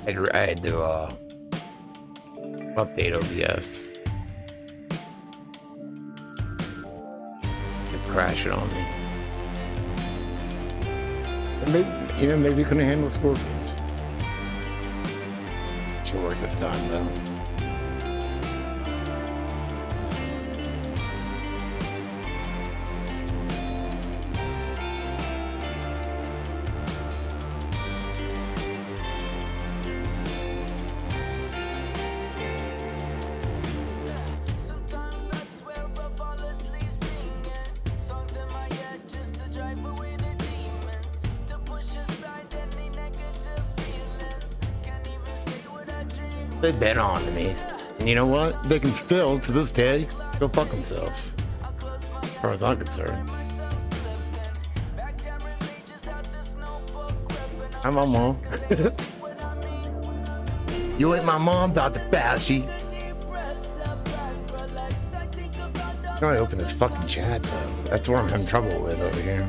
I had to update OBS. It crashed on me. And maybe you couldn't handle scorpions. Should work this time though. They bet on to me. And you know what? They can still, to this day, go fuck themselves. As far as I'm concerned. I'm my mom. You ain't my mom, Dr. Fauci. How do I open this fucking chat, though? That's what I'm having trouble with over here.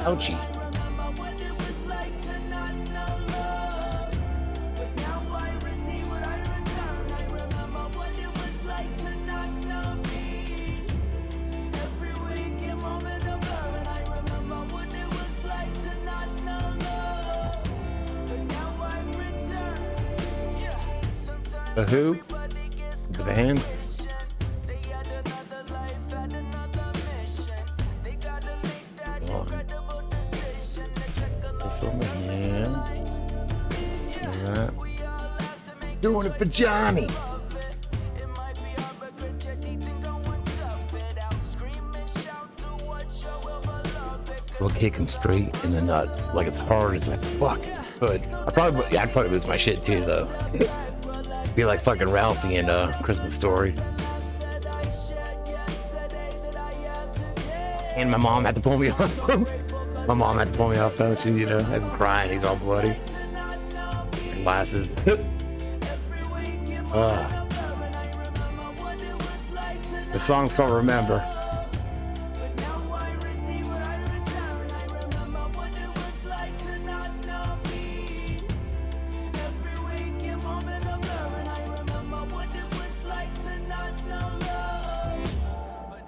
Ouchie. The Who? The band? Over here. See that? It's doing it for Johnny. We'll kick him straight in the nuts, like it's hard as I fucking could. I'd probably lose my shit too, though. Be like fucking Ralphie in Christmas Story. And my mom had to pull me off. My mom had to pull me off, don't you? You know, as I'm crying, he's all bloody. Glasses. The song's called Remember.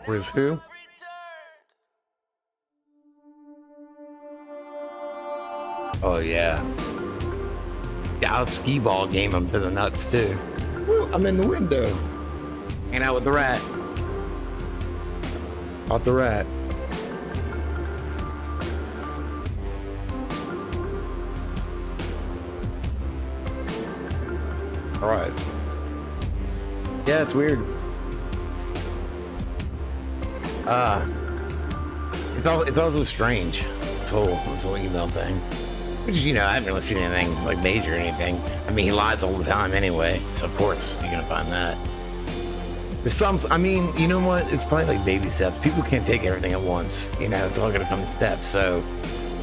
Where's who? Oh yeah. Yeah, I'll skee ball game him to the nuts too. Ooh, I'm in the window. Hanging out with the rat. Out the rat. Alright. Yeah, it's weird. It's also strange. This whole email thing. Which, you know, I haven't really seen anything like major or anything. I mean, he lies all the time anyway, so of course you're gonna find that. The sums, I mean, you know what? It's probably like baby steps. People can't take everything at once. You know, it's all gonna come in steps. So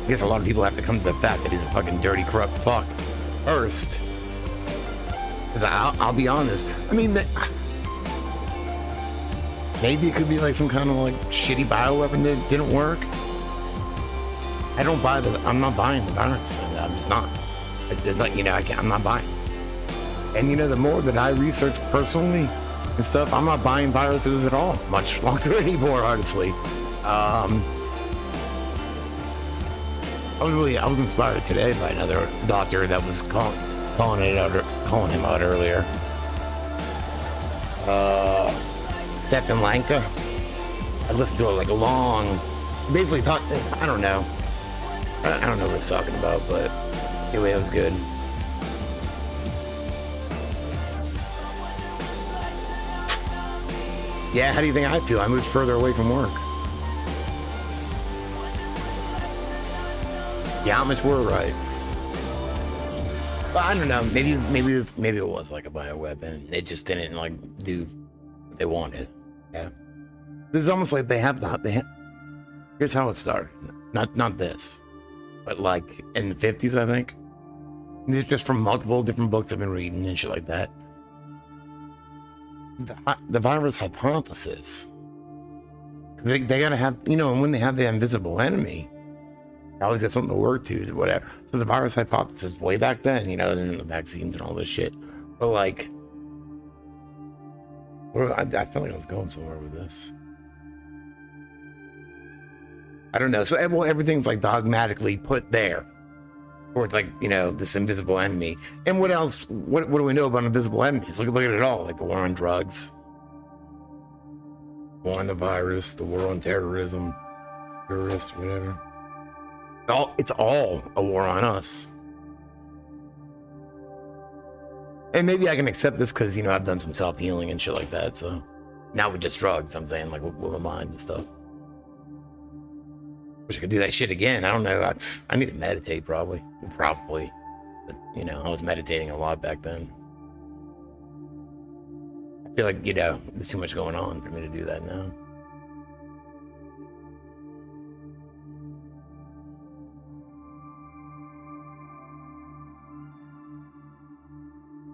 I guess a lot of people have to come to the fact that he's a fucking dirty, corrupt fuck first. I'll be honest. I mean, maybe it could be like some kind of like shitty bioweapon that didn't work. I'm not buying the virus. I'm just not. You know, I'm not buying. And you know, the more that I research personally and stuff, I'm not buying viruses at all much longer anymore, honestly. I was inspired today by another doctor that was calling him out earlier. Stefan Lanka. I listened to it like a long, basically I don't know what it's talking about, but anyway, it was good. Yeah, how do you think I feel? I moved further away from work. Yeah, how much were right? But I don't know. Maybe it was like a bioweapon. It just didn't like do what they wanted. Yeah. It's almost like here's how it started. Not this, but like in the 50s, I think. And it's just from multiple different books I've been reading and shit like that. the virus hypothesis. They gotta have, you know, and when they have the invisible enemy, they always got something to work to, or whatever. So the virus hypothesis way back then, you know, and the vaccines and all this shit. But like, well, I feel like I was going somewhere with this. I don't know. So everything's like dogmatically put there, or it's like, you know, this invisible enemy. And what else? What do we know about invisible enemies? Look at it all, like the war on drugs, war on the virus, the war on terrorism, terrorists, whatever. It's all a war on us. And maybe I can accept this because, you know, I've done some self-healing and shit like that. So now with just drugs, I'm saying, like, with my mind and stuff. Wish I could do that shit again. I don't know. I need to meditate probably. But, you know, I was meditating a lot back then. I feel like, you know, there's too much going on for me to do that now.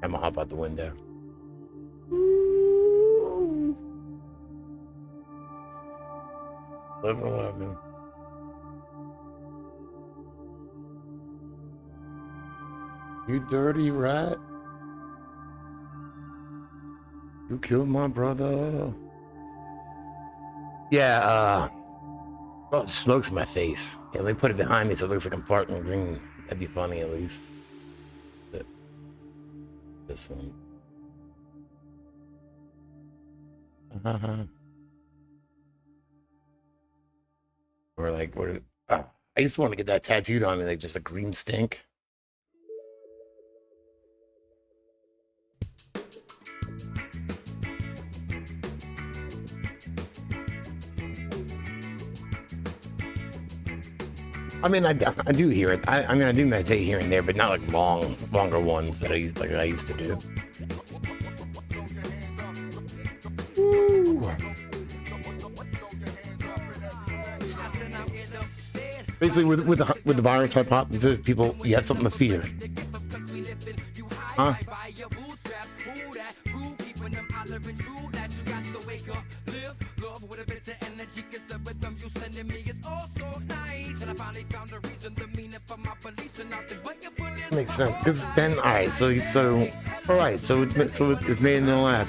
I'm gonna hop out the window. 11. You dirty rat. You killed my brother. Yeah, oh, smoke's in my face. Yeah, let me put it behind me so it looks like I'm farting green. That'd be funny at least. But this one. Or like, what? I just want to get that tattooed on me, like just a green stink. I mean, I do hear it. I mean, I do meditate here and there, but not like longer ones that I used to do. Ooh. Basically, with the virus hypothesis, people, you have something to fear. Huh? Makes sense, because then, all right, so it's made in the lab.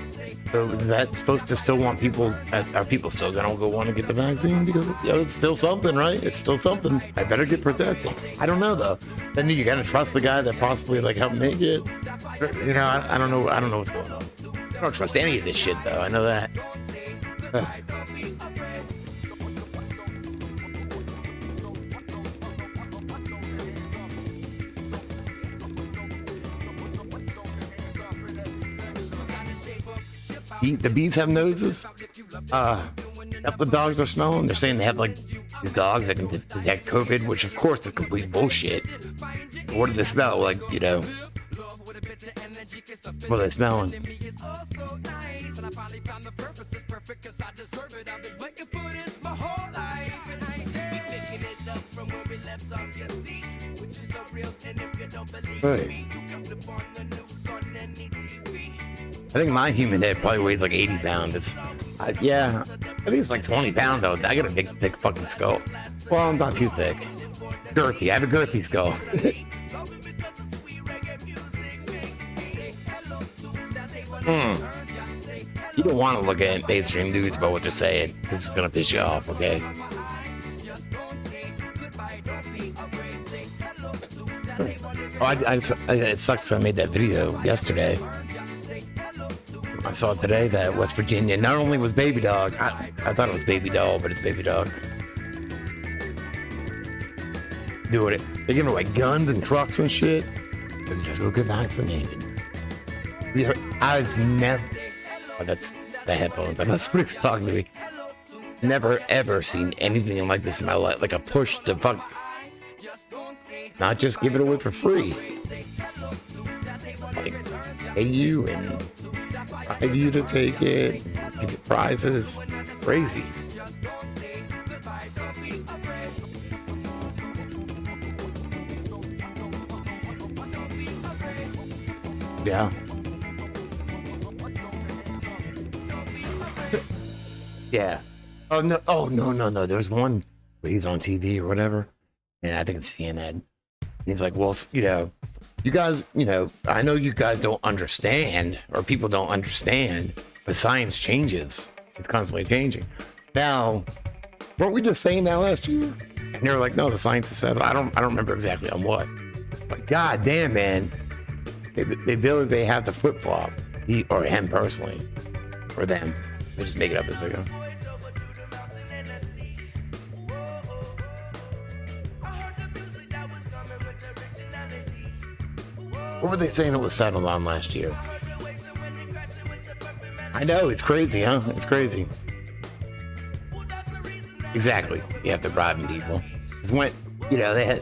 So that's supposed to still want people. Are people still gonna go want to get the vaccine because it's still something, right? It's still something. I better get protected. I don't know though. Then you gotta trust the guy that possibly like helped make it. You know, I don't know. I don't know what's going on. I don't trust any of this shit though. I know that. The bees have noses. The dogs are smelling. They're saying they have like these dogs that can detect COVID, which of course is complete bullshit. What do they smell? Like, you know, what are they smelling? Hey. I think my human head probably weighs like 80 pounds. Yeah, I think it's like 20 pounds though. I got a big, thick fucking skull. Well, I'm not too thick. Girthy. I have a girthy skull. You don't want to look at mainstream news about what they're saying. This is gonna piss you off, okay? Oh, it sucks. I made that video yesterday. I saw it today that West Virginia not only was Baby Dog, I thought it was Baby Doll, but it's Baby Dog. Doing it. They're giving away guns and trucks and shit. They just go get vaccinated. I've never. Oh, that's the headphones. I know somebody was talking to me. Never ever seen anything like this in my life. Like a push to fuck. Not just give it away for free. Like, pay you and bribe you to take it, give you prizes. Crazy. Yeah. Yeah. Oh no. Oh no, no, no. There's one where he's on TV or whatever, and I think it's CNN. He's like, well, you know, you guys, you know, I know you guys don't understand, or people don't understand, but science changes. It's constantly changing. Now, weren't we just saying that last year? And they were like, no, the scientists said, I don't remember exactly on what. But god damn, man, the ability they have to flip flop, he or him personally, or them, they just make it up as they go. What were they saying it was settled on last year? I know, it's crazy, huh? It's crazy. Exactly. You have to bribe people. It's when, you know, they had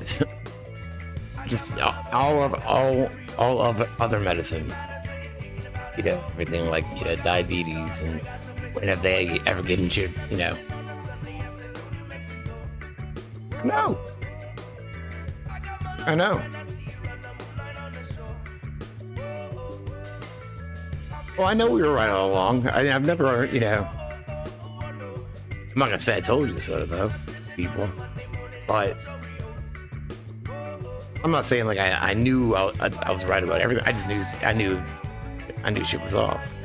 just all of other medicine. You know, everything like, you know, diabetes, and whenever they ever get into, you know. No. I know. Well, I know we were right all along. I've never, you know, I'm not gonna say I told you so, though, people. But I'm not saying like I knew I was right about everything. I just knew I knew shit was off.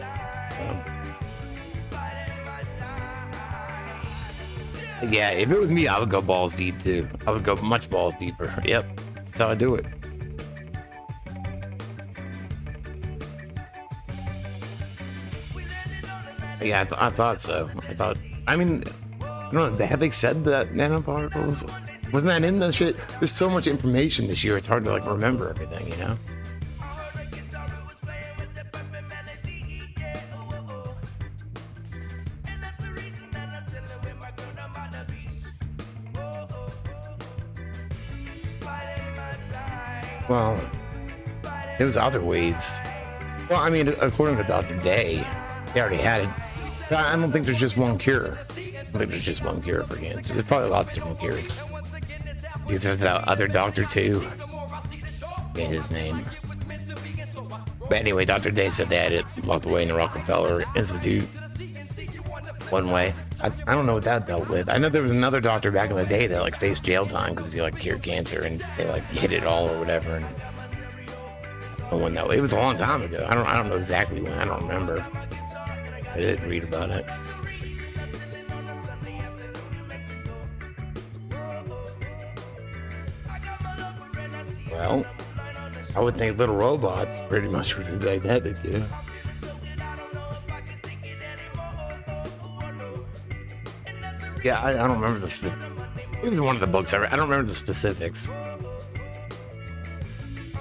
Yeah, if it was me, I would go balls deep too. I would go much balls deeper. Yep, that's how I do it. Yeah, I thought so. I mean, I don't know, have they said that nanoparticles? Wasn't that in the shit? There's so much information this year, it's hard to like remember everything, you know? Well, there was other ways. Well, I mean, according to Dr. Day, they already had it. I don't think there's just one cure. I don't think there's just one cure for cancer. There's probably lots of different cures. Because there's that other doctor too. Yeah, his name. But anyway, Dr. Day said they had it locked away in the Rockefeller Institute. One way. I don't know what that dealt with. I know there was another doctor back in the day that like faced jail time because he like cured cancer and they like hid it all or whatever. And when that, it was a long time ago. I don't know exactly when. I don't remember. I did read about it. Well, I would think little robots pretty much would be like that, you know. Yeah, I don't remember it was one of the books I read. I don't remember the specifics.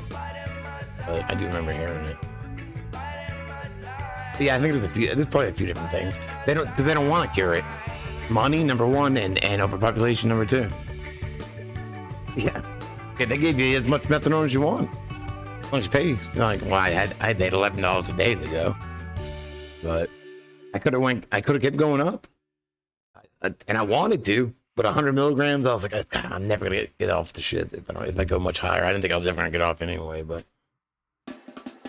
But I do remember hearing it. Yeah, I think there's probably a few different things. They don't want to cure it. Money, number one, and overpopulation, number two. Yeah. Okay, they gave you as much methadone as you want. As long as you pay. Like, well, I paid $11 a day to go. But I could have kept going up. And I wanted to, but 100 milligrams, I was like, I'm never gonna get off the shit if I go much higher. I didn't think I was ever gonna get off anyway, but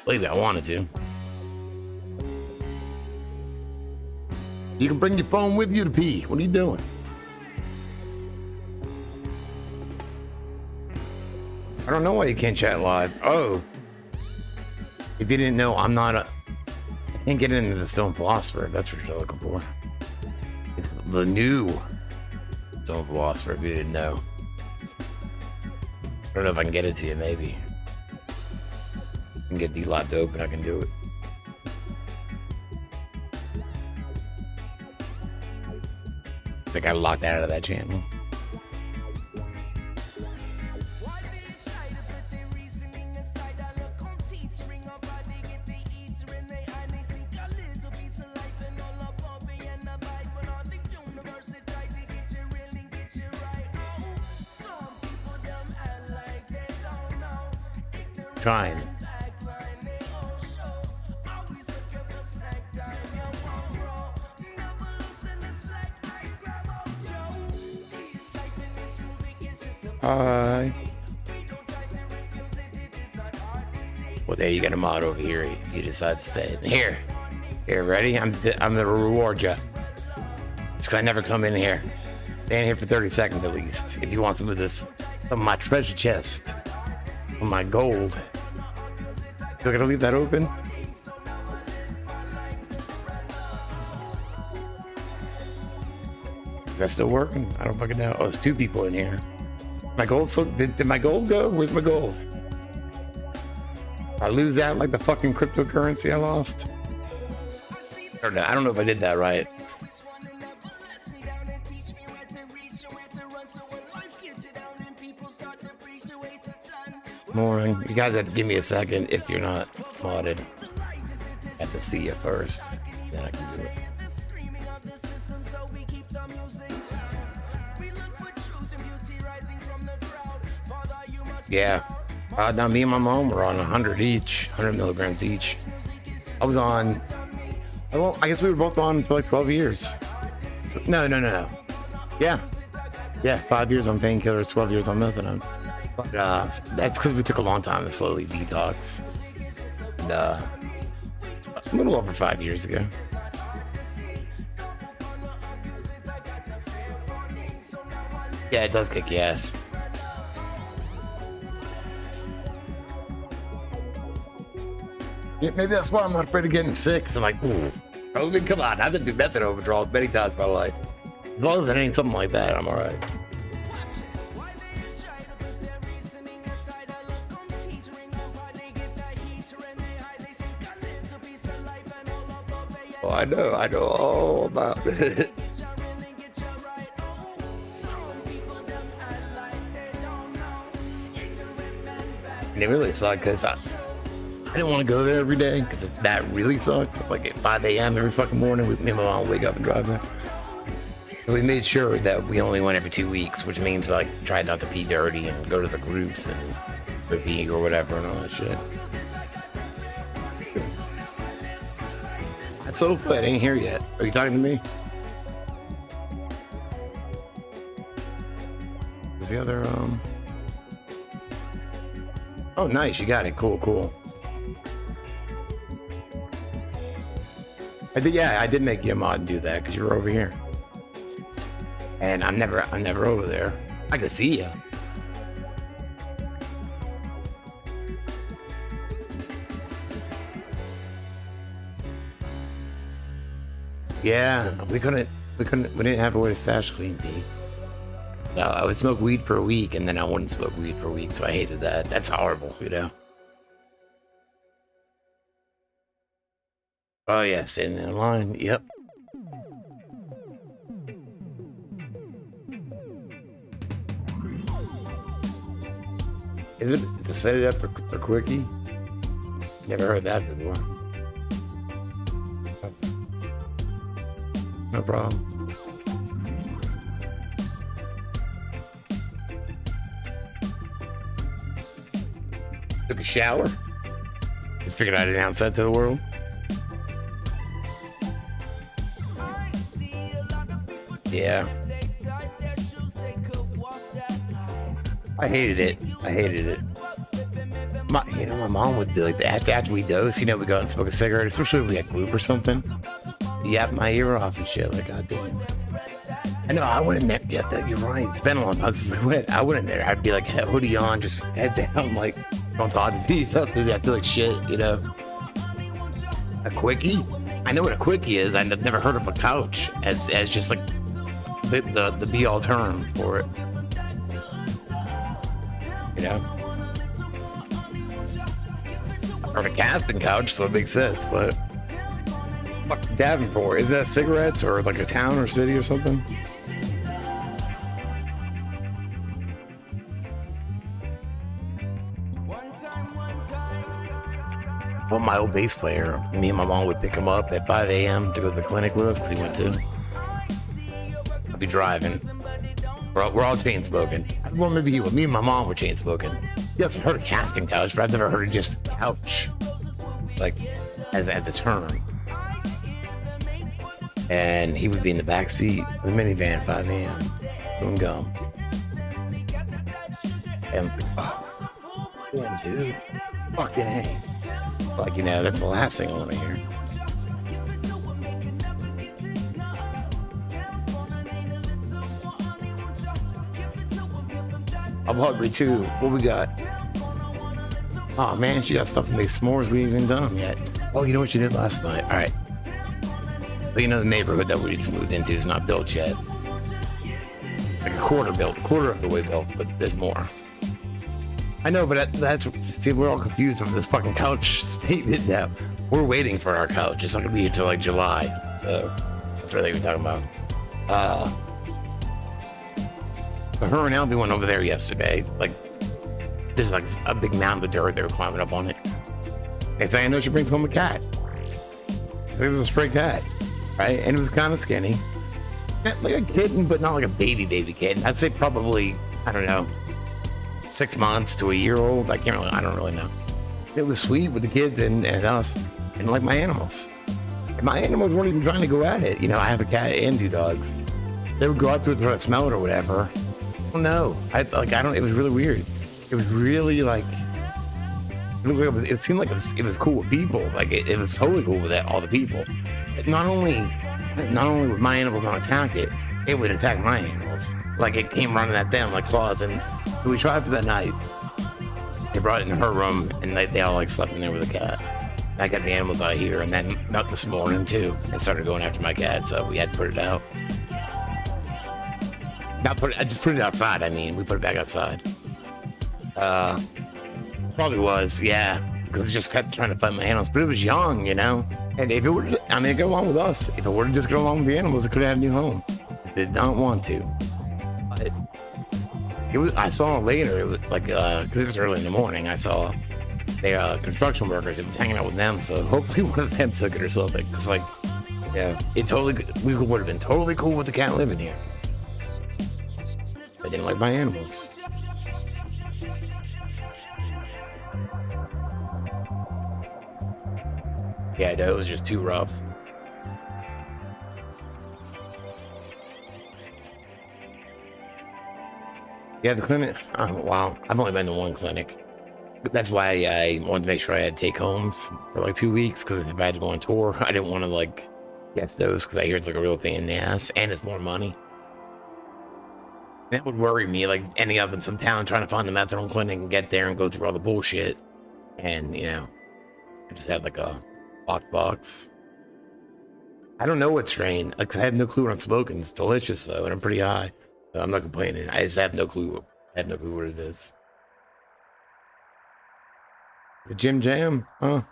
believe me, I wanted to. You can bring your phone with you to pee. What are you doing? I don't know why you can't chat live. Oh, if you didn't know, I can't get into the Stone Philosopher. If that's what you're looking for. It's the new Stone Philosopher, if you didn't know. I don't know if I can get it to you, maybe. I can get the lot to open, I can do it. It's like I locked out of that channel. Trying. Hi. Well, there you got a mod over here if you decide to stay. Here, ready? I'm gonna reward you. because I never come in here. Stay in here for 30 seconds at least. If you want some of this, some of my treasure chest, of my gold. You're gonna leave that open? Is that still working? I don't fucking know. Oh, there's 2 people in here. My gold, did my gold go? Where's my gold? I lose that like the fucking cryptocurrency I lost? I don't know if I did that right. Morning. You guys have to give me a second if you're not modded. I have to see you first. Then I can do it. Yeah. Now me and my mom were on 100 each, 100 milligrams each. I was on, well, I guess we were both on for like 12 years. No. Yeah, 5 years on painkillers, 12 years on methadone. But that's because we took a long time to slowly detox. And a little over 5 years ago. Yeah, it does kick your ass. Yeah, maybe that's why I'm not afraid of getting sick, because I'm like, ooh, I mean, come on, I've been through methadone withdrawals many times in my life. As long as it ain't something like that, I'm all right. Oh, I know all about it. And it really sucked because I didn't want to go there every day because that really sucked. Like at 5 a.m. every fucking morning, me and my mom would wake up and drive there. So we made sure that we only went every 2 weeks, which means we like tried not to pee dirty and go to the groups and pee or whatever and all that shit. That's so good. I ain't here yet. Are you talking to me? Where's the other Oh, nice. You got it. Cool. I did make you a mod and do that because you were over here. And I'm never over there. I can see you. Yeah, we didn't have a way to stash clean pee. No, I would smoke weed for a week and then I wouldn't smoke weed for a week, so I hated that. That's horrible, you know. Oh yeah, sitting in line. Yep. Is it to set it up for quickie? Never heard that before. No problem. Took a shower. Just figured I'd announce that to the world. Yeah. I hated it. My mom would be like that. After we dose, we go out and smoke a cigarette, especially if we had group or something. Yap my ear off and shit. Like, goddamn. I know, I went in there. Yeah, you're right. It's been a long time since we went. I went in there. I'd be like, hoodie on, just head down, like, don't talk to me. I feel like shit, you know. A quickie? I know what a quickie is. I've never heard of a couch as just like the be-all term for it. You know? Or a casting couch, so it makes sense, but fuck Davenport. Is that cigarettes or like a town or city or something? Well, my old bass player, me and my mom would pick him up at 5 a.m. to go to the clinic with us because he went to. I'd be driving. We're all chain smoking. Well, maybe he would. Me and my mom were chain smoking. Yeah, I've heard of casting couch, but I've never heard of just couch, like as a term. And he would be in the back seat of the minivan, 5 a.m. doing gum. And I was like, oh, damn, dude, fucking hey. Like, that's the last thing I want to hear. I'm hungry too. What we got? Oh man, she got stuff to make s'mores. We ain't even done them yet. Oh, you know what she did last night? All right. But you know the neighborhood that we just moved into is not built yet. It's like a quarter of the way built, but there's more. I know, but that's see, we're all confused over this fucking couch statement now. We're waiting for our couch. It's not gonna be until like July, so that's what they were talking about. Her and Albie went over there yesterday. Like, there's like a big mound of dirt. They were climbing up on it. Next thing I know, she brings home a cat. She thinks it's a stray cat, right? And it was kind of skinny, like a kitten, but not like a baby kitten. I'd say probably, I don't know, 6 months to a year old. I don't really know. It was sweet with the kids and us, and like my animals. And my animals weren't even trying to go at it. You know, I have a cat and 2 dogs. They would go out to it, try to smell it or whatever. I don't know. It was really weird. It was really like, it seemed like it was cool with people. Like it was totally cool with all the people. Not only would my animals not attack it, it would attack my animals. Like it came running at them like claws. And we tried for that night. They brought it in her room and they all like slept in there with the cat. I got the animals out here, and then not this morning too. It started going after my cat, so we had to put it out. I just put it outside. I mean, we put it back outside. Probably was, yeah. Because it just kept trying to fight my animals, but it was young, you know. And if it would, it go along with us. If it were to just go along with the animals, it could have had a new home. It did not want to. But I saw it later. It was like, because it was early in the morning. I saw they construction workers. It was hanging out with them, so hopefully one of them took it or something. Because like, yeah, we would have been totally cool with the cat living here. I didn't like my animals. Yeah, it was just too rough. Yeah, the clinic. Oh, wow, I've only been to one clinic. That's why I wanted to make sure I had take homes for like 2 weeks, because if I had to go on tour, I didn't want to like guess those, because I hear it's like a real pain in the ass and it's more money. That would worry me, like ending up in some town trying to find the methadone clinic and get there and go through all the bullshit. And, you know, I just had like a locked box. I don't know what strain. Like, I have no clue what I'm smoking. It's delicious though, and I'm pretty high. So I'm not complaining. I just have no clue. I have no clue what it is. The Jim Jam? Huh?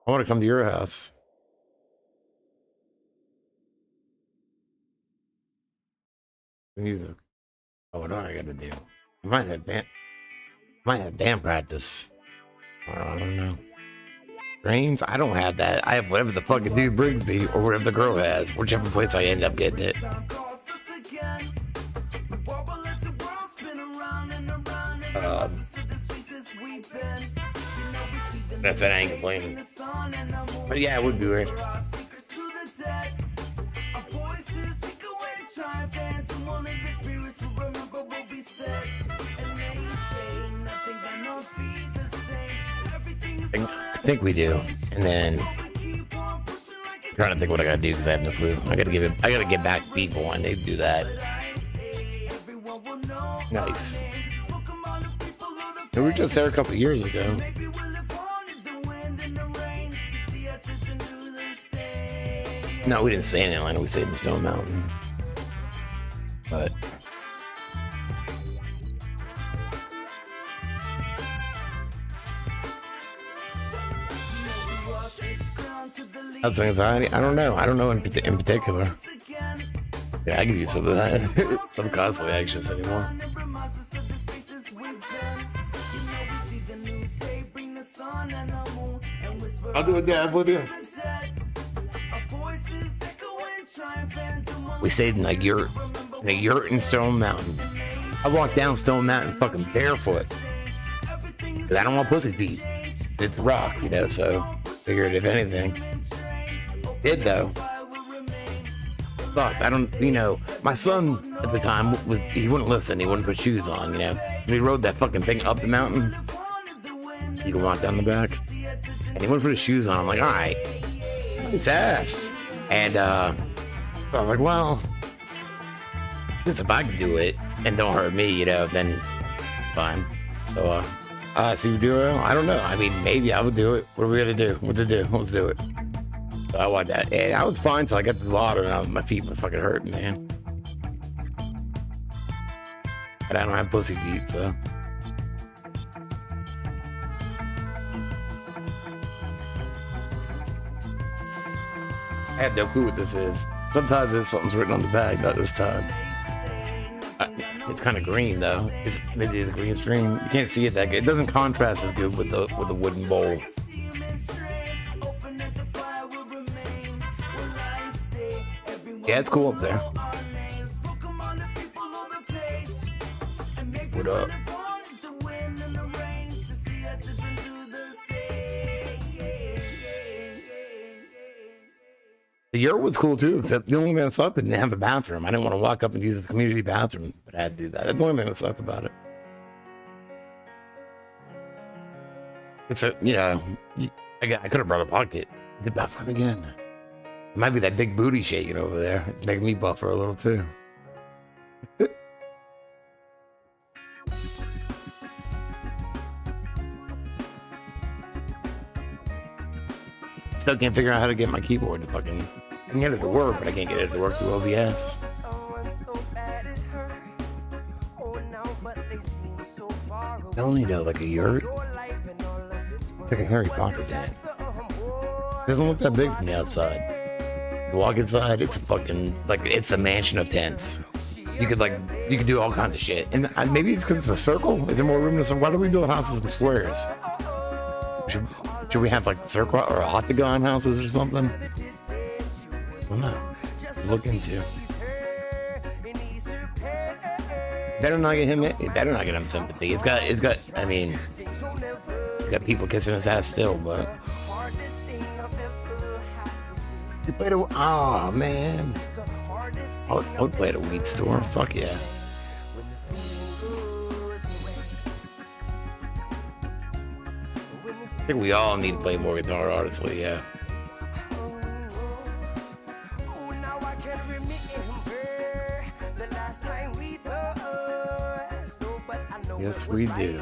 I want to come to your house. Music. Oh, what do I gotta do? I might have band practice. I don't know. Brains? I don't have that. I have whatever the fuck a dude brings me, or whatever the girl has, whichever place I end up getting it. That's it. I ain't complaining. But yeah, it would be weird. I think we do. And then I'm trying to think what I gotta do, because I have no clue. I gotta get back to people. I need to do that. Nice. We were just there a couple years ago. No, we didn't stay in Atlanta. We stayed in Stone Mountain. But that's anxiety. I don't know. In particular. Yeah, I can use some of that. I'm constantly anxious anymore. I'll do a dab with you. We stayed in a yurt in Stone Mountain. I walked down Stone Mountain fucking barefoot, because I don't want pussy feet. It's rock, you know, so figured if anything. Did though. Fuck, I don't, you know, my son at the time he wouldn't listen. He wouldn't put shoes on, you know. We rode that fucking thing up the mountain. You can walk down the back. And he wouldn't put his shoes on. I'm like, all right, nice ass. And so I was like, well, Because if I can do it and don't hurt me, you know, then it's fine. So, see you do it? I don't know. I mean, maybe I would do it. What are we gonna do? What to do? Let's do it. So I want that. And I was fine till I got to the bottom and my feet were fucking hurting, man. But I don't have pussy feet, so. I have no clue what this is. Sometimes there's something's written on the bag, not this time. It's kind of green though. It's maybe the green string. You can't see it that good. It doesn't contrast as good with the wooden bowl. Yeah, it's cool up there. What up? The yurt was cool too, except the only thing that sucked, it didn't have a bathroom. I didn't want to walk up and use the community bathroom, but I had to do that. That's the only thing that sucked about it. It's a, you know, I could have brought a pocket. Is it buffering again? It might be that big booty shaking over there. It's making me buffer a little too. Still can't figure out how to get my keyboard to fucking. I can get it to work, but I can't get it to work through OBS. I only know like a yurt. It's like a Harry Potter tent. It doesn't look that big from the outside. You walk inside, it's a fucking like it's a mansion of tents. You could do all kinds of shit. And maybe it's because it's a circle. Is there more room to? Why do we build houses in squares? Should we have like circle or octagon houses or something? I don't know. Look into. Better not get him. It better not get him sympathy. It's got. I mean, it's got people kissing his ass still, but. You played a. Oh man. I would play at a weed store. Fuck yeah. I think we all need to play more guitar, honestly, yeah. Yes, we do.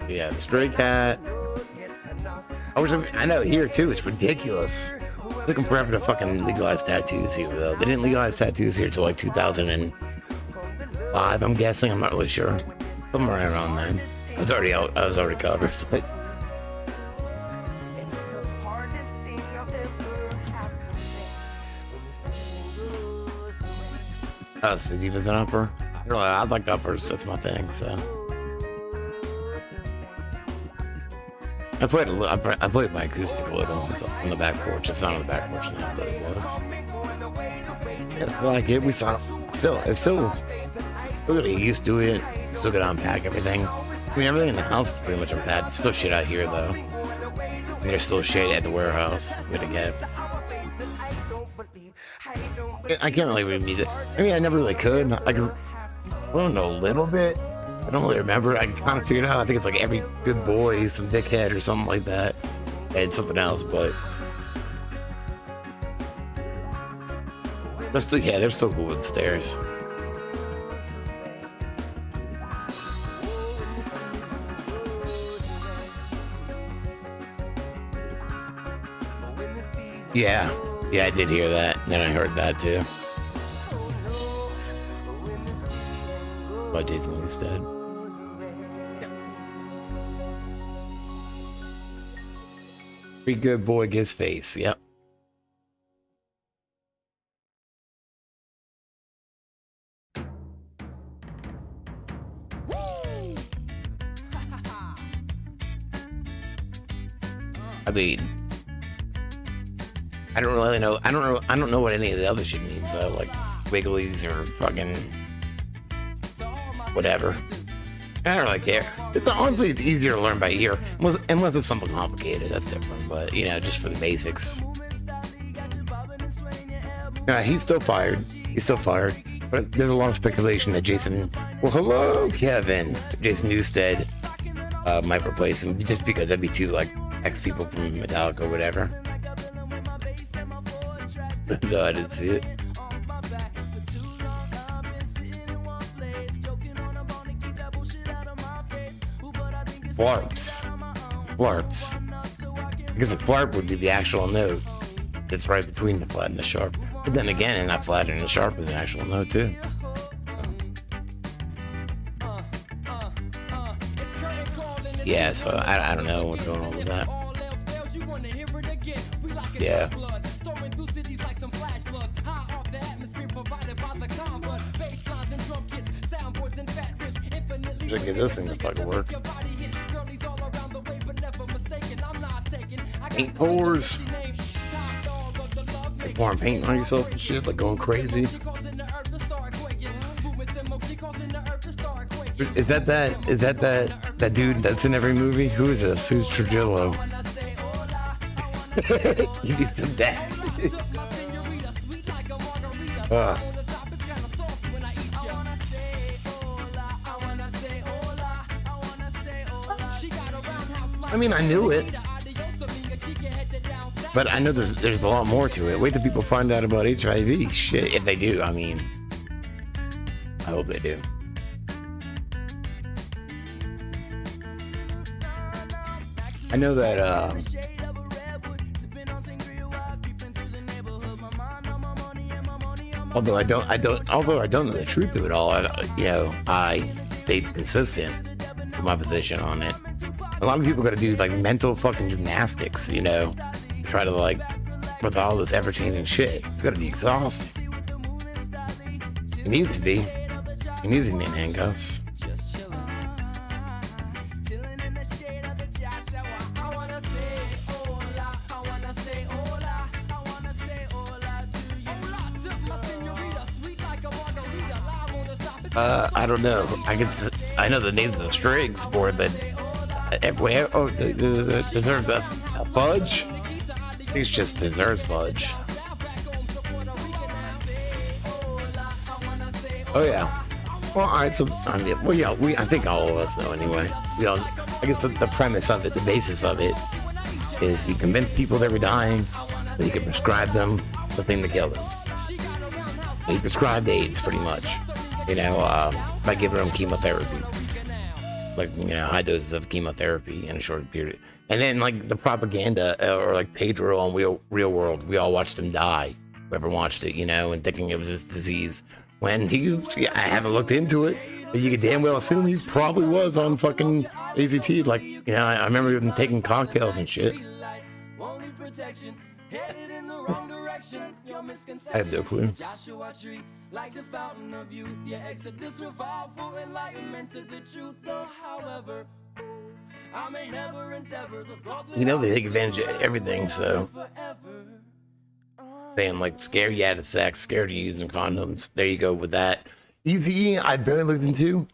Yeah, the Stray Cat. I know here too, it's ridiculous. Looking forever to fucking legalize tattoos here, though. They didn't legalize tattoos here till like 2005, I'm guessing. I'm not really sure. Somewhere around then. I was already covered, but. Oh, so Diva's an upper? I don't know, I like uppers, that's my thing, so. I played my acoustic a little. It's on the back porch. It's not on the back porch now, but it was. Yeah, I like it. It's still get used to it. Still gotta unpack everything. I mean, everything in the house is pretty much unpacked. There's still shit out here, though. And there's still shit at the warehouse we had to get. I can't really read music. I mean, I never really could. I don't know a little bit. I don't really remember. I kind of figured out. I think it's like every good boy, some dickhead or something like that. And something else, but they're still cool with the stairs. Yeah, I did hear that. And then I heard that too. By Jason Newsted. Pretty good boy gets face. Yep. I mean, I don't really know. I don't know what any of the other shit means though, like wigglies or fucking whatever. I don't really care. Honestly, it's easier to learn by ear, unless it's something complicated. That's different. But you know, just for the basics. He's still fired. But there's a lot of speculation that Jason. Well, hello, Kevin. Jason Newsted might replace him just because that'd be two like ex people from Metallica or whatever. No, I didn't see it. Flarps. Flarps. Because a flarp would be the actual note. It's right between the flat and the sharp. But then again, and that flat and the sharp is an actual note too. Yeah, so I don't know what's going on with that. Yeah. Should get this thing to fucking work. Paint pours. Like pouring paint on yourself and shit, like going crazy. Is that dude that's in every movie? Who is this? Who's Trujillo? You need some that. I mean, I knew it, but I know there's a lot more to it. Wait till people find out about HIV. Shit, if they do, I mean, I hope they do. I know that although I don't know the truth of it all, I stayed consistent with my position on it. A lot of people got to do like mental fucking gymnastics, to try to like with all this ever-changing shit. It's got to be exhausting. It needs to be. You need to be in handcuffs. I don't know. I know the names of the strings more than everywhere. Oh, the deserves a fudge. I think it's just deserves fudge. Oh yeah. Well, all right. So I think all of us know anyway. I guess the premise of it, the basis of it, is he convinced people they were dying that he could prescribe them the thing to kill them. He prescribed AIDS pretty much. By giving them chemotherapy, like high doses of chemotherapy in a short period, and then like the propaganda or like Pedro on Real World, we all watched him die. Whoever watched it, and thinking it was his disease when I haven't looked into it, but you could damn well assume he probably was on fucking AZT. Like I remember him taking cocktails and shit. I have no clue. Like the fountain of youth, your exodus survived full enlightenment to the truth, though, however, I may never endeavor the thought that they take advantage of everything, so saying like scare you out of sex, scared you using condoms. There you go with that. Easy, I barely looked into.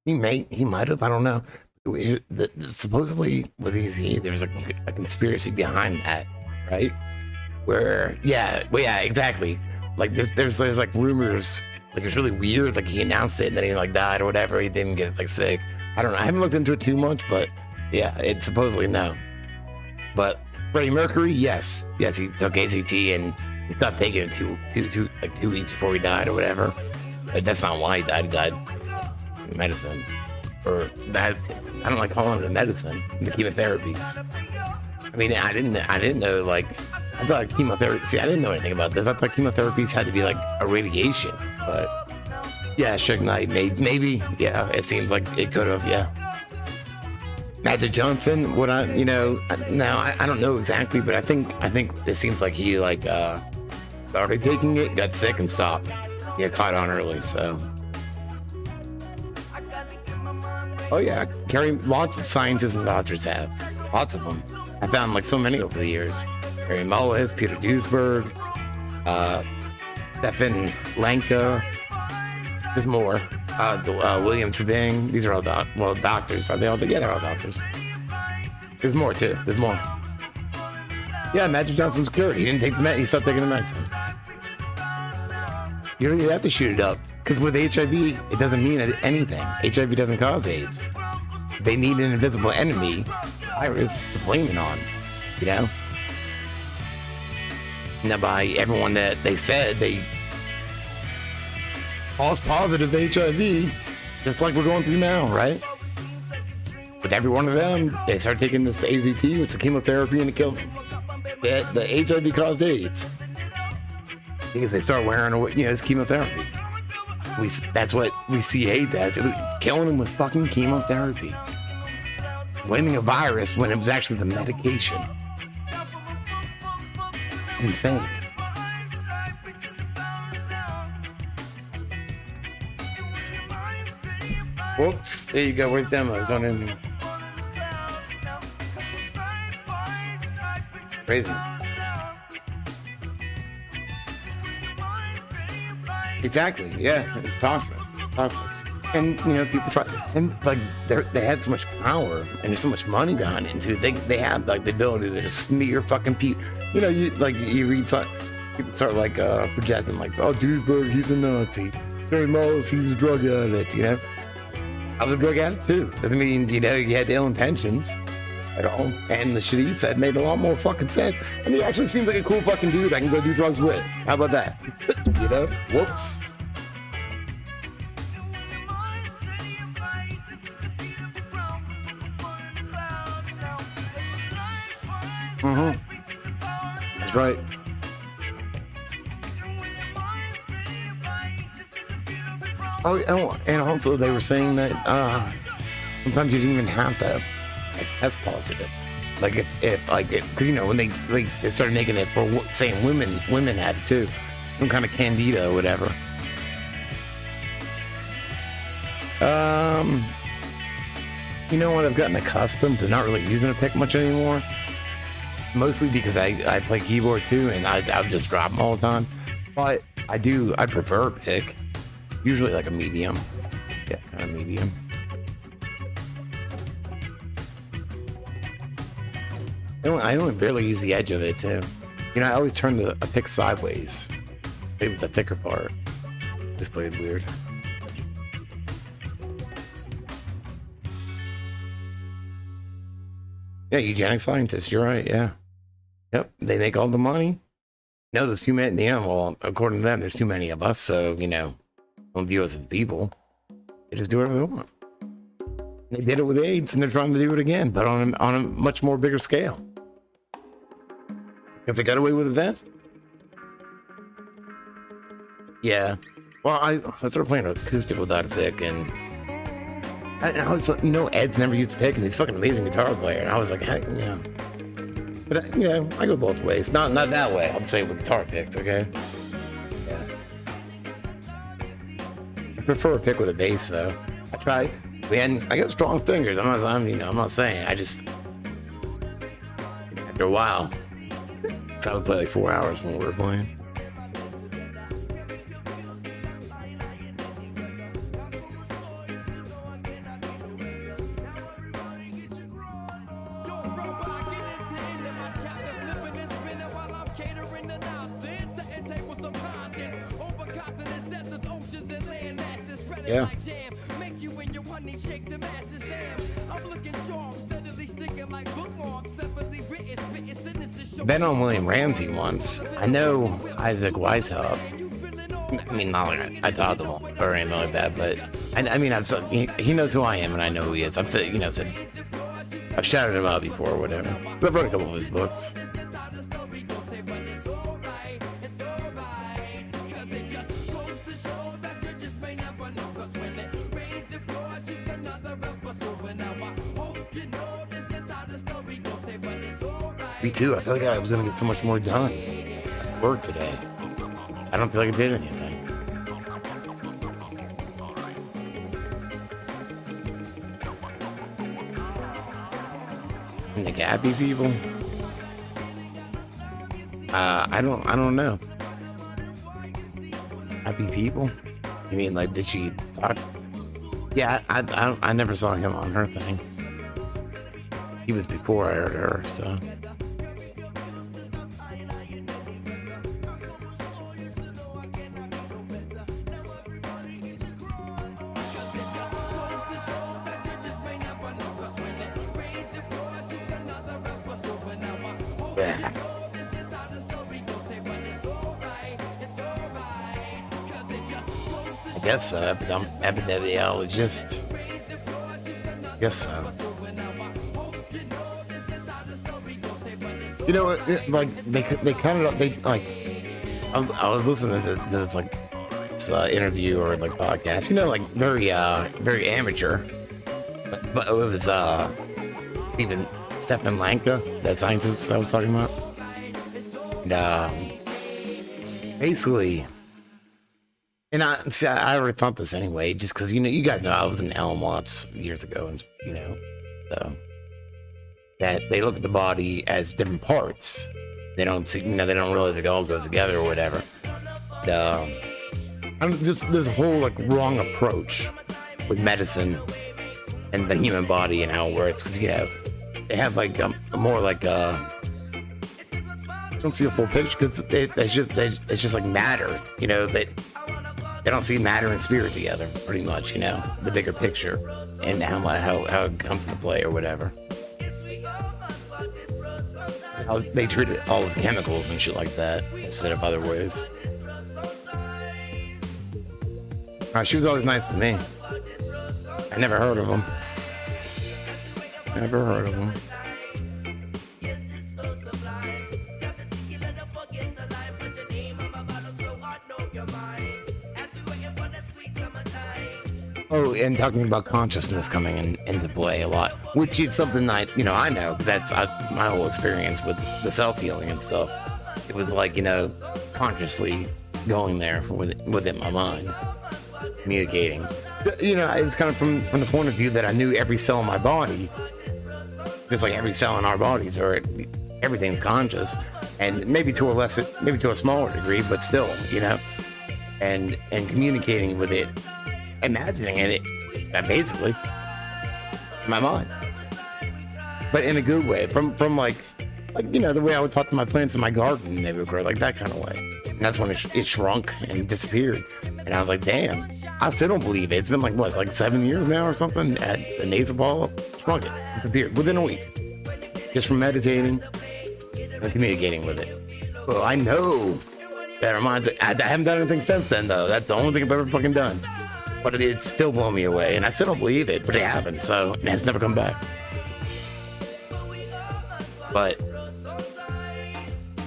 He might have, I don't know. Supposedly with Easy, there's a conspiracy behind that, right? Where exactly. Like there's like rumors, like it's really weird. Like he announced it and then he like died or whatever. He didn't get like sick. I don't know. I haven't looked into it too much, but yeah, it's supposedly no. But Freddie Mercury, yes, he took ACT and he stopped taking it 2 weeks before he died or whatever. But that's not why he died. He died from medicine or that. I don't like calling it a medicine. The chemotherapies. I mean, I didn't know like. I thought chemotherapy. See, I didn't know anything about this. I thought chemotherapies had to be like a radiation, but yeah, Suge Knight, maybe, yeah. It seems like it could have, yeah. Magic Johnson, now I don't know exactly, but I think it seems like he like started taking it, got sick, and stopped. He got caught on early, so. Oh yeah, lots of scientists and doctors have, lots of them. I found like so many over the years. Harry Mullis, Peter Duesberg, Stefan Lanka. There's more. William Trebing. These are all doctors. Are they all together? All doctors. There's more too. There's more. Yeah, Magic Johnson's cured. He didn't take the medicine. He stopped taking the medicine. You don't even have to shoot it up because with HIV, it doesn't mean anything. HIV doesn't cause AIDS. They need an invisible enemy, virus, to blame it on. Now, by everyone that they said they false positive HIV, just like we're going through now, right? With every one of them, they start taking this AZT, it's the chemotherapy, and it kills them. The HIV caused AIDS. Because they start wearing, it's chemotherapy. That's what we see AIDS as. It was killing them with fucking chemotherapy. Blaming a virus when it was actually the medication. Insane. Whoops, there you go. Where's demos on in? Crazy. Exactly. Yeah, it's toxic. And people try, and like they had so much power and there's so much money behind it too. They have like the ability to just smear fucking people. You read something, people start like projecting like, oh, Duisburg, he's a Nazi. Harry Mullis, he's a drug addict. I was a drug addict too. Doesn't mean you had ill intentions at all. And the shit he said made a lot more fucking sense. And he actually seems like a cool fucking dude I can go do drugs with. How about that? Whoops. That's right. Oh, and also they were saying that sometimes you didn't even have to test positive. Like if because when they started making it for saying women had it too, some kind of candida or whatever. You know what? I've gotten accustomed to not really using a pick much anymore. Mostly because I play keyboard too, and I would just drop them all the time. But I prefer a pick. Usually like a medium. Yeah, kind of medium. I only barely use the edge of it too. I always turn a pick sideways. Maybe with the thicker part. Just played weird. Yeah, eugenic scientists, you're right, yeah. Yep, they make all the money. No, there's too many, well, according to them, there's too many of us, so, don't view us as people. They just do whatever they want. They did it with AIDS, and they're trying to do it again, but on a much more bigger scale. Because they got away with it then? Yeah. Well, I started playing acoustic without a pick, and I was like, Ed's never used a pick, and he's a fucking amazing guitar player. And I was like, heck, yeah. But, I go both ways. Not that way. I'm saying with guitar picks, okay? Yeah. I prefer a pick with a bass, though. I tried. I got strong fingers. I'm not saying. I just, after a while, so I would play like 4 hours when we were playing. Yeah. Been on William Ramsey once. I know Isaac Weishaupt. I mean, not like I taught them or anything like that, but he knows who I am and I know who he is. I've said, I've shouted him out before or whatever. I've read a couple of his books. Me too. I feel like I was going to get so much more done. Work today. I don't feel like I did anything. And the happy people? I don't know. Happy people? You mean like did she talk? Yeah, I never saw him on her thing. He was before I heard her, so. Yeah. I guess so. Epidemiologist. I guess so. You know, like they kind of they like. I was listening to this like this, interview or like podcast. You know, like very amateur. But it was even Stephen Lanka, that scientist I was talking about. And basically, and I already thought this anyway, just because you guys know I was in Elm once years ago, and so that they look at the body as different parts. They don't see, they don't realize it all goes together or whatever. Just this whole like wrong approach with medicine and the human body and how it works, because they have like more like I don't see a full picture, because it's just like matter, that they don't see matter and spirit together pretty much, the bigger picture and how it comes into play or whatever. How they treat it all with chemicals and shit like that instead of other ways. She was always nice to me. I never heard of them. Never heard of them. Oh, and talking about consciousness coming into play a lot, which is something I know, because that's my whole experience with the self-healing and stuff. It was like, consciously going there within my mind, communicating. It's kind of from the point of view that I knew every cell in my body, just like every cell in our bodies, or everything's conscious, and maybe to a smaller degree, but still, and communicating with it, imagining it, basically, in my mind, but in a good way, from like the way I would talk to my plants in my garden, and they would grow like that kind of way. And that's when it shrunk and disappeared, and I was like, damn. I still don't believe it. It's been like 7 years now or something at the nasal ball. Shrunk it. Disappeared within a week. Just from meditating and communicating with it. Well, I know that reminds it. I haven't done anything since then, though. That's the only thing I've ever fucking done. But it's still blown me away. And I still don't believe it, but it happened. So, and it's never come back. But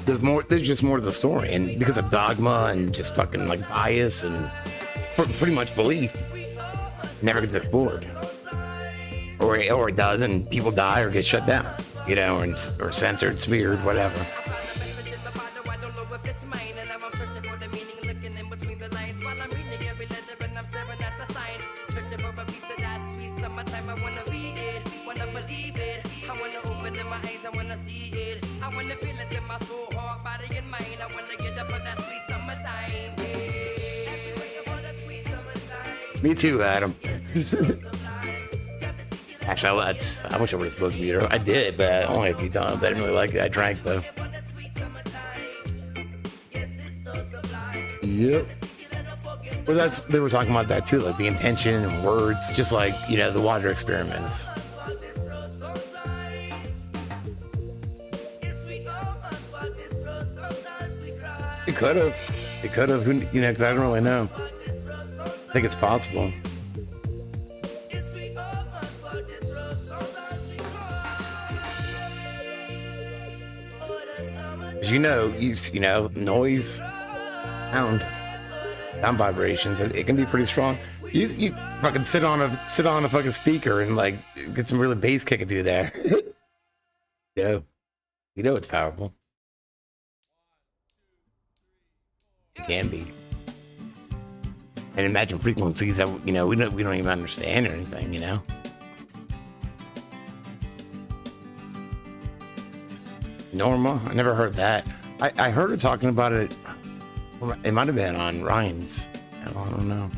there's just more to the story. And because of dogma and just fucking like bias and pretty much belief, never gets explored, or it does, and people die or get shut down, or censored, smeared, whatever. Me too, Adam. Actually, I wish I would have smoked weed. I did, but only a few times. I didn't really like it. I drank, though. Yep. Well, they were talking about that, too, like the intention and words, just like, the water experiments. It could have. Because I don't really know. I think it's possible. Noise, sound vibrations. It can be pretty strong. You fucking sit on a fucking speaker and like get some really bass kicking through there. It's powerful. It can be. And imagine frequencies that we don't even understand or anything, Norma, I never heard that. I heard her talking about it. It might have been on Ryan's. I don't know.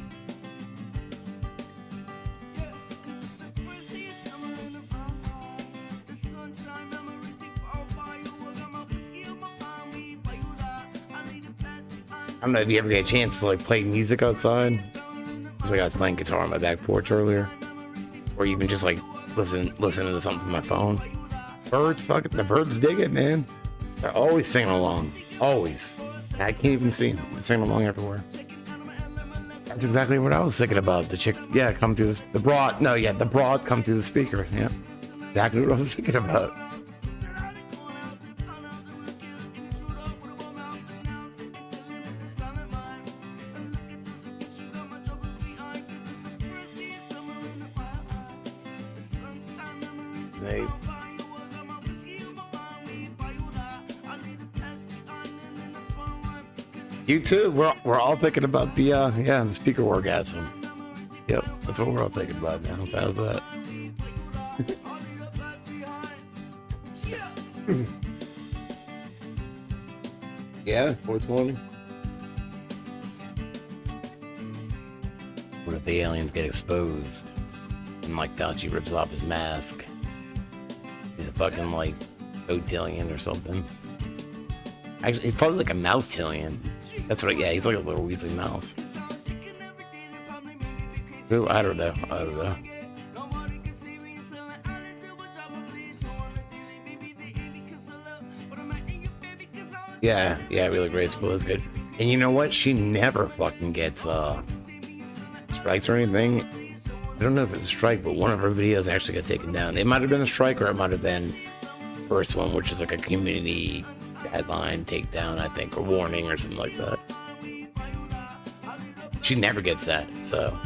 I don't know if you ever get a chance to like play music outside. Just like I was playing guitar on my back porch earlier, or even just like listen to something from my phone. The birds dig it, man. They're always singing along, always. I can't even sing along everywhere. That's exactly what I was thinking about. The chick, come through the broad come through the speaker. Yeah, exactly what I was thinking about. Snape. You too. We're all thinking about the the speaker orgasm. Yep, that's what we're all thinking about now. So how's that? Yeah, 420. What if the aliens get exposed and like Fauci rips off his mask? He's a fucking like Otillion or something. Actually, he's probably like a Mousetillion. That's right. Yeah, he's like a little Weasley mouse. Ooh, I don't know. Yeah, really graceful. That's good. And you know what? She never fucking gets strikes or anything. I don't know if it's a strike, but one of her videos actually got taken down. It might have been a strike, or it might have been the first one, which is like a community headline takedown, I think, or warning or something like that. She never gets that, so.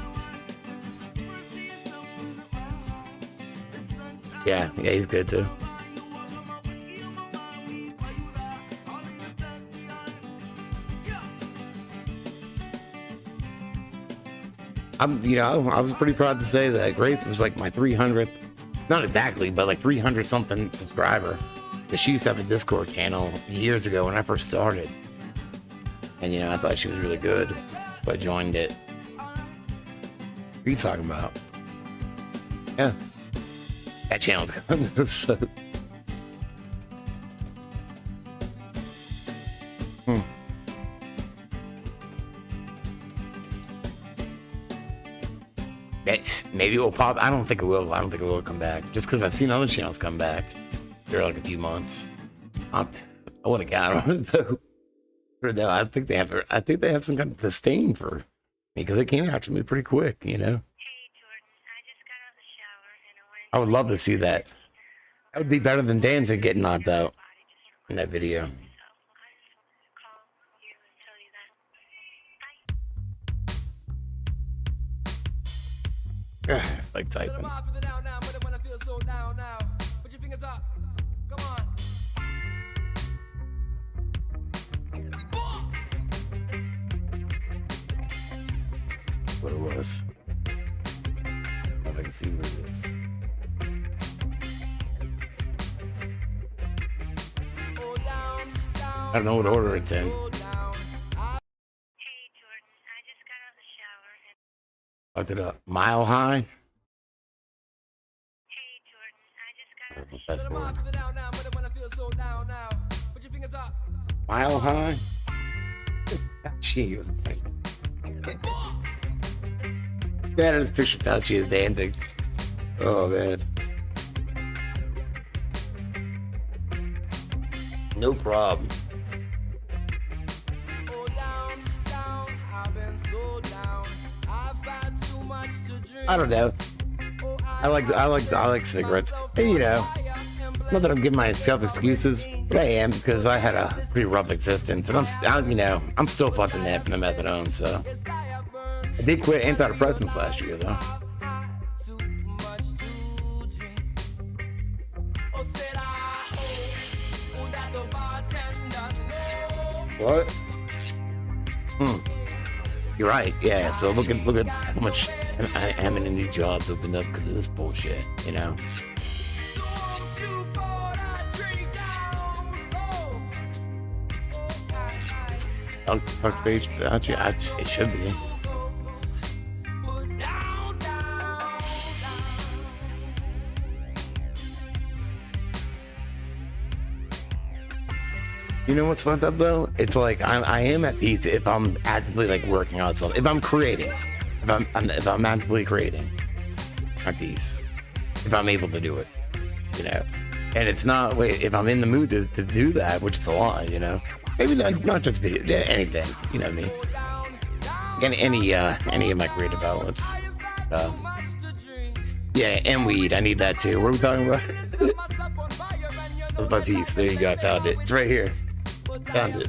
Yeah, he's good too. I was pretty proud to say that Grace was like my 300th, not exactly, but like 300 something subscriber. Because she used to have a Discord channel years ago when I first started. And I thought she was really good, so I joined it. What are you talking about? Yeah. That channel's gone, so. Maybe it will pop. I don't think it will. I don't think it will come back. Just because I've seen other channels come back. They're like a few months. I want to count on it though. No, I think they have some kind of disdain for me because they came after me pretty quick. Hey Jordan, I just got out of the shower and I would love to see that. That would be better than Danzig getting knocked out in that video. Like typing. What it was. If I can see what it is. I don't know what order it's in. Hey Jordan, I just got out of the shower and Looked it up. Mile High. Hey Jordan, I just got out of the shower. Mile High. Gee, yeah, this picture Fauci is Danzig. Oh man. No problem. I don't know. I like cigarettes. And not that I'm giving myself excuses, but I am, because I had a pretty rough existence, and I'm still fucking napping the methadone. So I did quit antidepressants last year, though. What? You're right. Yeah. So look at how much how many new jobs opened up because of this bullshit. Talk page about you. It should be. You know what's fucked up though? It's like I am at peace if I'm actively like working on something. If I'm creating, if I'm actively creating, at peace. If I'm able to do it, And it's not if I'm in the mood to do that, which is a lot, Maybe not just video, anything, you know what I mean? Any of my creative outlets. Yeah, and weed. I need that too. What are we talking about? That's my piece. There you go. I found it. It's right here. Found it.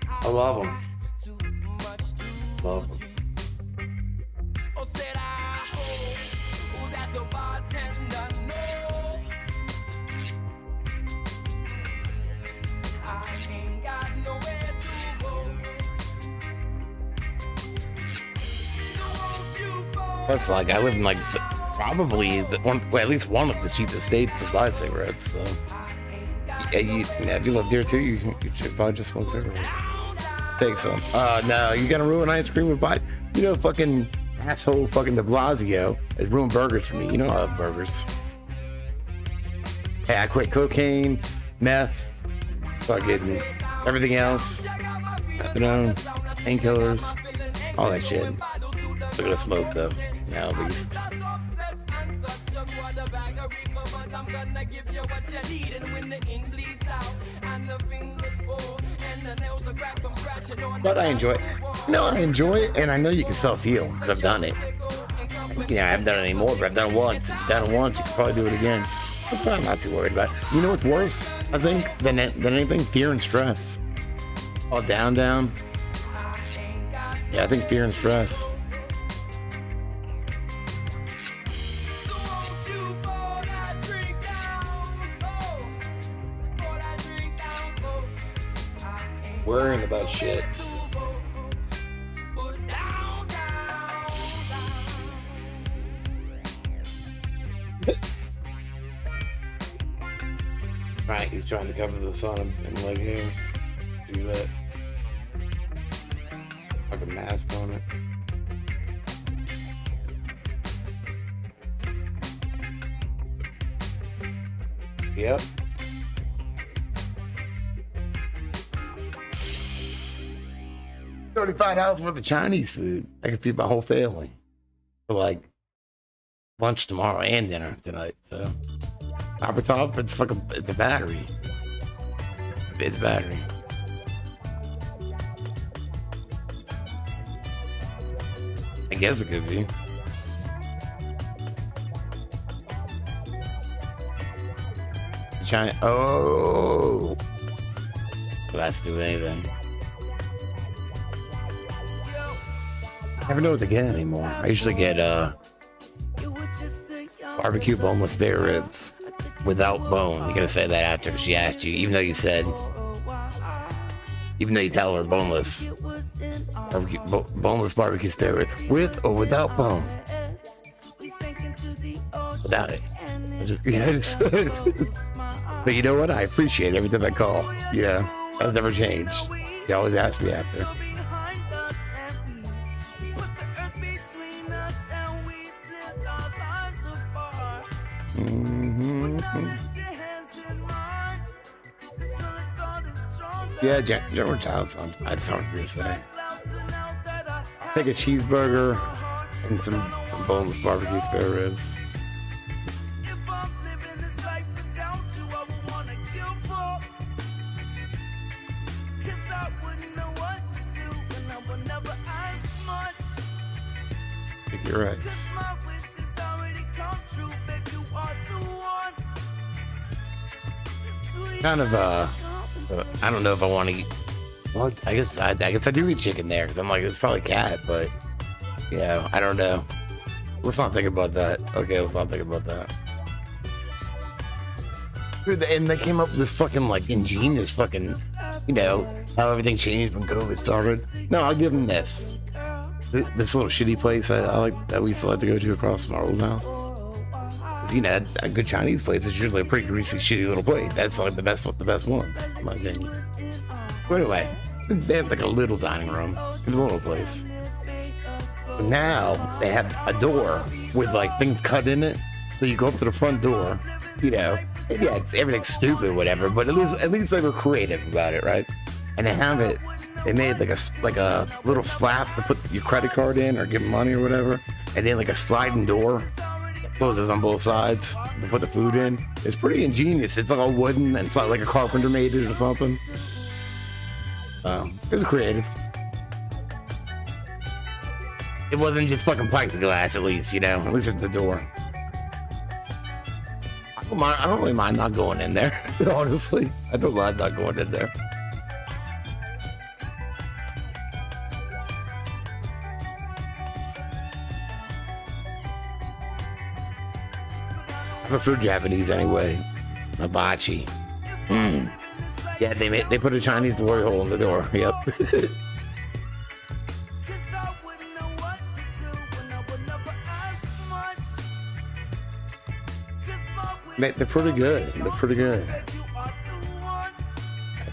I love them. Love them. Plus, like, I live in like probably at least one of the cheapest states to buy cigarettes. So, yeah, if you live here too, you should probably just smoke cigarettes. Take some. No, you gonna ruin ice cream with bite? You know, fucking asshole, fucking De Blasio has ruined burgers for me. You know, I love burgers. Hey, I quit cocaine, meth, fucking everything else. You know, painkillers, all that shit. Look at the smoke though. Now at least. But I enjoy it. No, I enjoy it, and I know you can self-heal because I've done it. Yeah, I haven't done it anymore, but I've done it once. If you've done it once, you can probably do it again. That's why I'm not too worried about it. You know what's worse, I think, than anything? Fear and stress. All down. Yeah, I think fear and stress. Worrying about shit. Right, he's trying to cover the sun and leg hairs. Do that. Like a mask on it. Yep. $35 worth of Chinese food. I could feed my whole family for like lunch tomorrow and dinner tonight. So top, it's fucking it's a battery. It's a battery. I guess it could be. China. Oh, well, that's doing anything. I never know what to get anymore. I usually get barbecue boneless spare ribs without bone. You gotta say that after she asked you, even though you tell her boneless barbecue spare rib with or without bone. Without it. But you know what? I appreciate it every time I call. You know, that's never changed. You always ask me after. Yeah, General Child's it's hard for you to say. Take a cheeseburger and some boneless barbecue spare ribs. You're right. Kind of I don't know if I want to eat. Well, I guess I do eat chicken there because I'm like, it's probably cat, but yeah, I don't know. Let's not think about that. Okay, let's not think about that. Dude, and they came up with this fucking like ingenious fucking, you know, how everything changed when COVID started. No, I'll give them this. This little shitty place I like that we used to like to go to across from our old house. You know, a good Chinese place is usually a pretty greasy, shitty little plate. That's like the best ones, in my opinion. But anyway, they have like a little dining room. It was a little place. But now they have a door with like things cut in it, so you go up to the front door. You know, yeah, everything's stupid, whatever. But at least they were creative about it, right? And they have it. They made like a little flap to put your credit card in or give money or whatever, and then like a sliding door. Closes on both sides to put the food in. It's pretty ingenious. It's like all wooden and it's like a carpenter made it or something. It's creative. It wasn't just fucking plexiglass, at least, you know. At least it's the door. I don't really mind not going in there, honestly. I don't mind not going in there. I prefer Japanese anyway. Hibachi. Yeah, they put a Chinese glory hole in the door. Yep. They're pretty good. They're pretty good.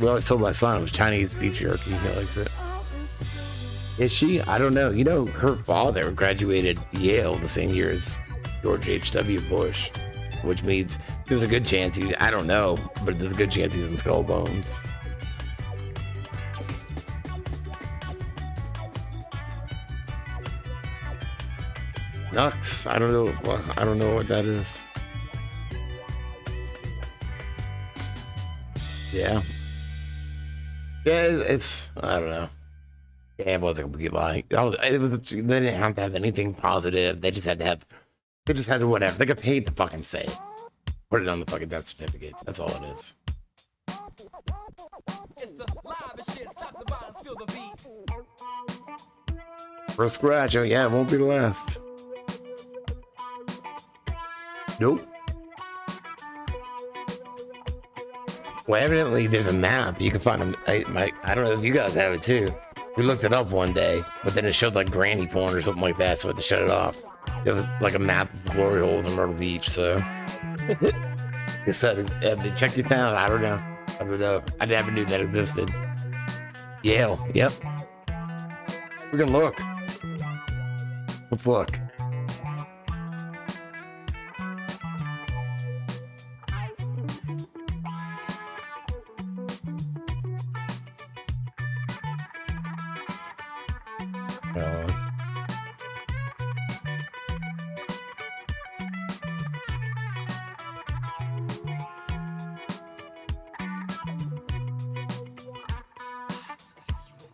We always told my son it was Chinese beef jerky. He likes it. Is she? I don't know. You know, her father graduated Yale the same year as George H.W. Bush, which means there's a good chance I don't know, but there's a good chance he was in Skull and Bones. Nux. I don't know. I don't know what that is. Yeah. Yeah, it's, I don't know. Yeah, it was a complete lie. It was, they didn't have to have anything positive. They just had to whatever. They got paid to fucking say it. Put it on the fucking death certificate. That's all it is. First scratch. Oh, yeah, it won't be the last. Nope. Well, evidently there's a map. You can find them. I don't know if you guys have it too. We looked it up one day, but then it showed like granny porn or something like that, so I had to shut it off. It was like a map of glory holes in Myrtle Beach, so. It said, check your town. I don't know. I never knew that existed. Yale, yep. We can look. Let's look.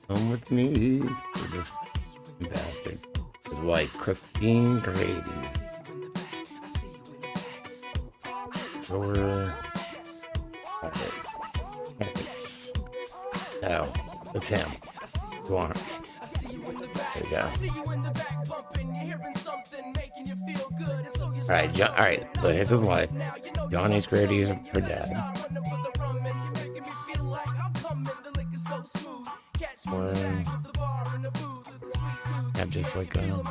Come with me. This bastard. His wife, Christine Grady. So we're. It's. Oh, it's him. Go on. There you go. Alright, so here's his wife. John H. Grady is her dad. I'm just like all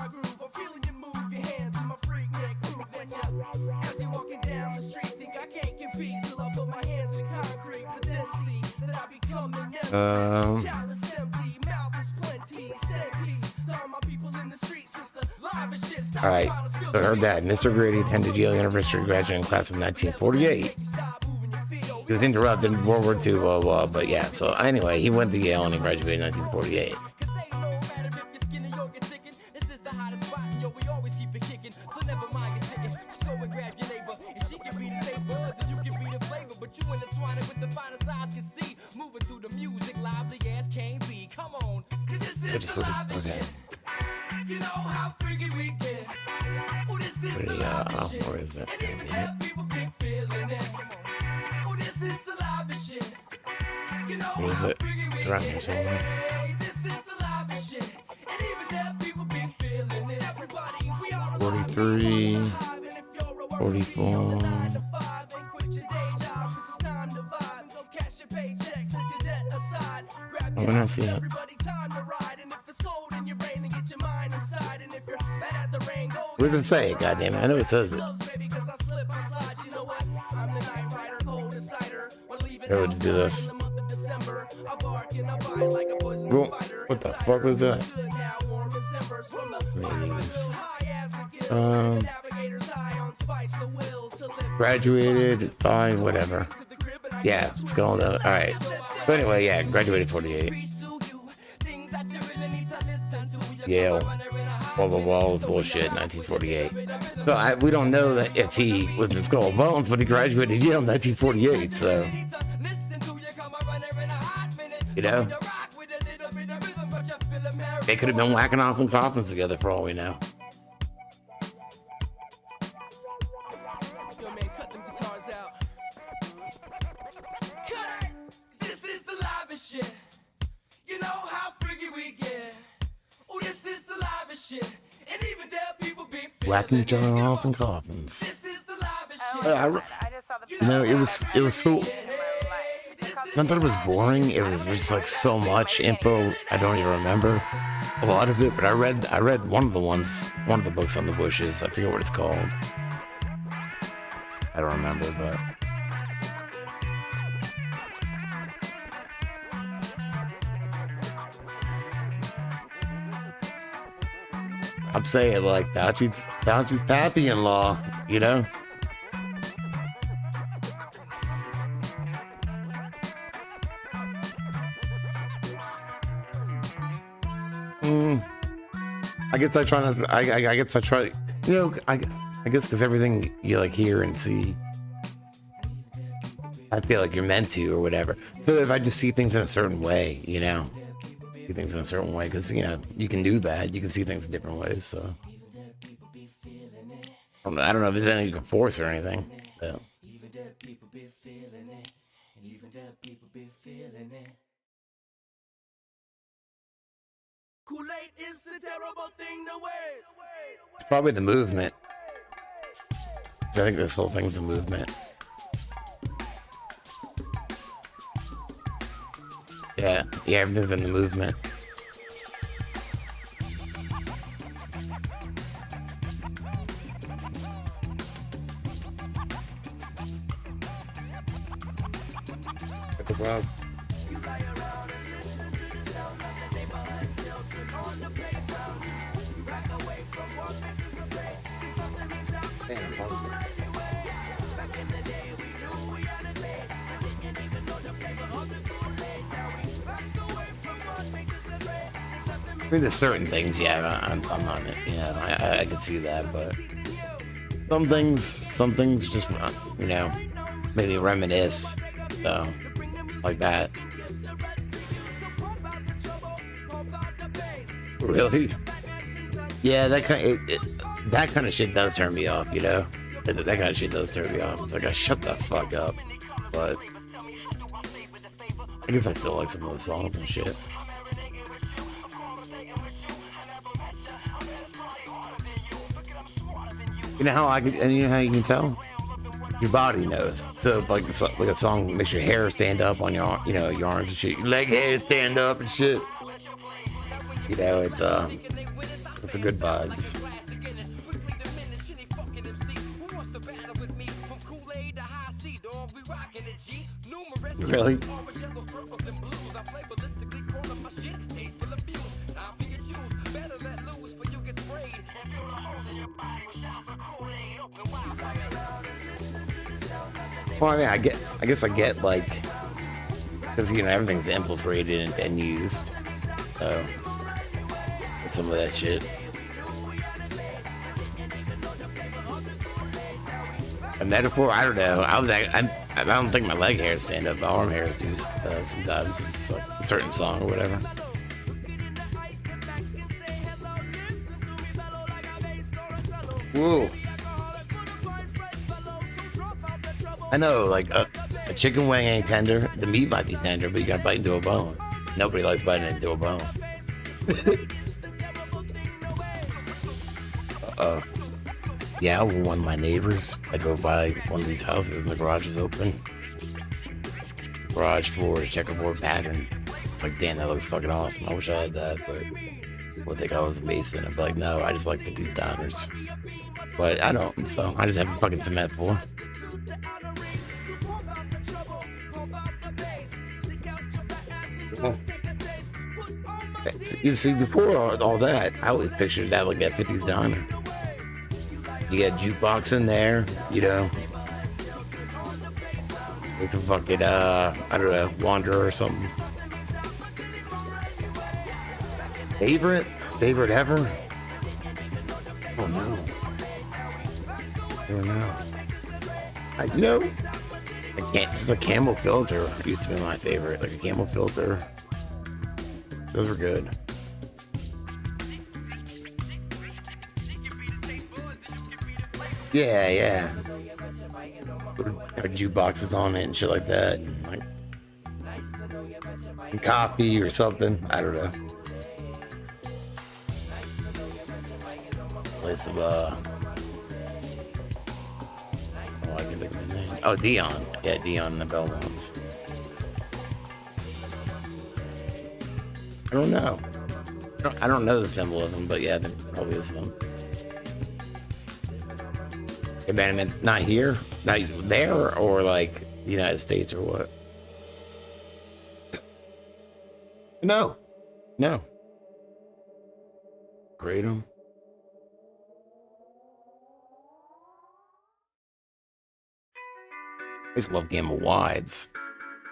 right, so her dad, Mr. Grady, attended Yale University, graduating class of 1948. He was interrupted in World War II, blah, blah, but yeah, so anyway, he went to Yale and he graduated in 1948. Okay. Where is it? What is it? It's around here somewhere. 43, 44. I'm gonna see it. Where does it say it? Goddamn it! I know it says it. Here, would do this. Whoa, what the fuck was that? Graduated by whatever. Yeah, it's going to. All right. So anyway, yeah, graduated 48. Yale. Blah, blah, blah, bullshit, 1948. So we don't know that if he was in Skull and Bones, but he graduated Yale in 1948, so. You know? They could have been whacking off in coffins together for all we know. Whacking each other off in coffins. You know, it was so. Not that it was boring. It was just like so much info. I don't even remember a lot of it, but I read one of the books on the bushes. I forget what it's called. I don't remember, but I'm saying like Fauci's pappy-in-law, you know? I guess I guess I try, you know, I guess because everything you like hear and see, I feel like you're meant to or whatever. So if I just see things in a certain way, you know, see things in a certain way, because, you know, you can do that. You can see things in different ways. So I don't know if there's anything you can force or anything. But. Kool-Aid is a terrible thing to waste. It's probably the movement. I think this whole thing's a movement. Yeah, everything's been the movement. What the fuck? I mean, there's certain things, yeah, I'm on it. You know, I can see that, but some things just, you know, maybe reminisce, so like that. Really? Yeah, that kind of shit does turn me off, you know. That kind of shit does turn me off. It's like, I shut the fuck up, but I guess I still like some of the songs and shit. You know how you know how you can tell? Your body knows. So if like a song makes your hair stand up on your, you know, your arms and shit, your leg hair stand up and shit. You know, it's a good vibes. Really? Well, I mean, I guess I get like, because, you know, everything's infiltrated and used, so some of that shit. A metaphor? I don't know. I don't think my leg hairs stand up. My arm hairs do sometimes. It's like a certain song or whatever. Whoa. I know, like a chicken wing ain't tender. The meat might be tender, but you gotta bite into a bone. Nobody likes biting into a bone. Uh-oh. Yeah, one of my neighbors, I drove by one of these houses and the garage is open. Garage floor is checkerboard pattern. It's like, damn, that looks fucking awesome. I wish I had that, but would think I was a mason. I'd be like, no, I just like 50s diners. But I don't, so I just have a fucking cement floor. You see, before all that, I always pictured that like that 50s diner. You got a jukebox in there, you know. It's a fucking, I don't know, Wanderer or something. Favorite ever? Oh no. I don't know. I can't, just a camel filter used to be my favorite. Like a camel filter. Those were good. Yeah. Put jukeboxes on it and shit like that. And like and coffee or something. I don't know. Place of oh, I can think of his name. Oh, Dion. Yeah, Dion and the Belmonts. I don't know. I don't know the symbolism, but yeah, there probably is some. Abandonment, not here, not there, or like the United States or what? No, no. Kratom. I just love Game of Wides.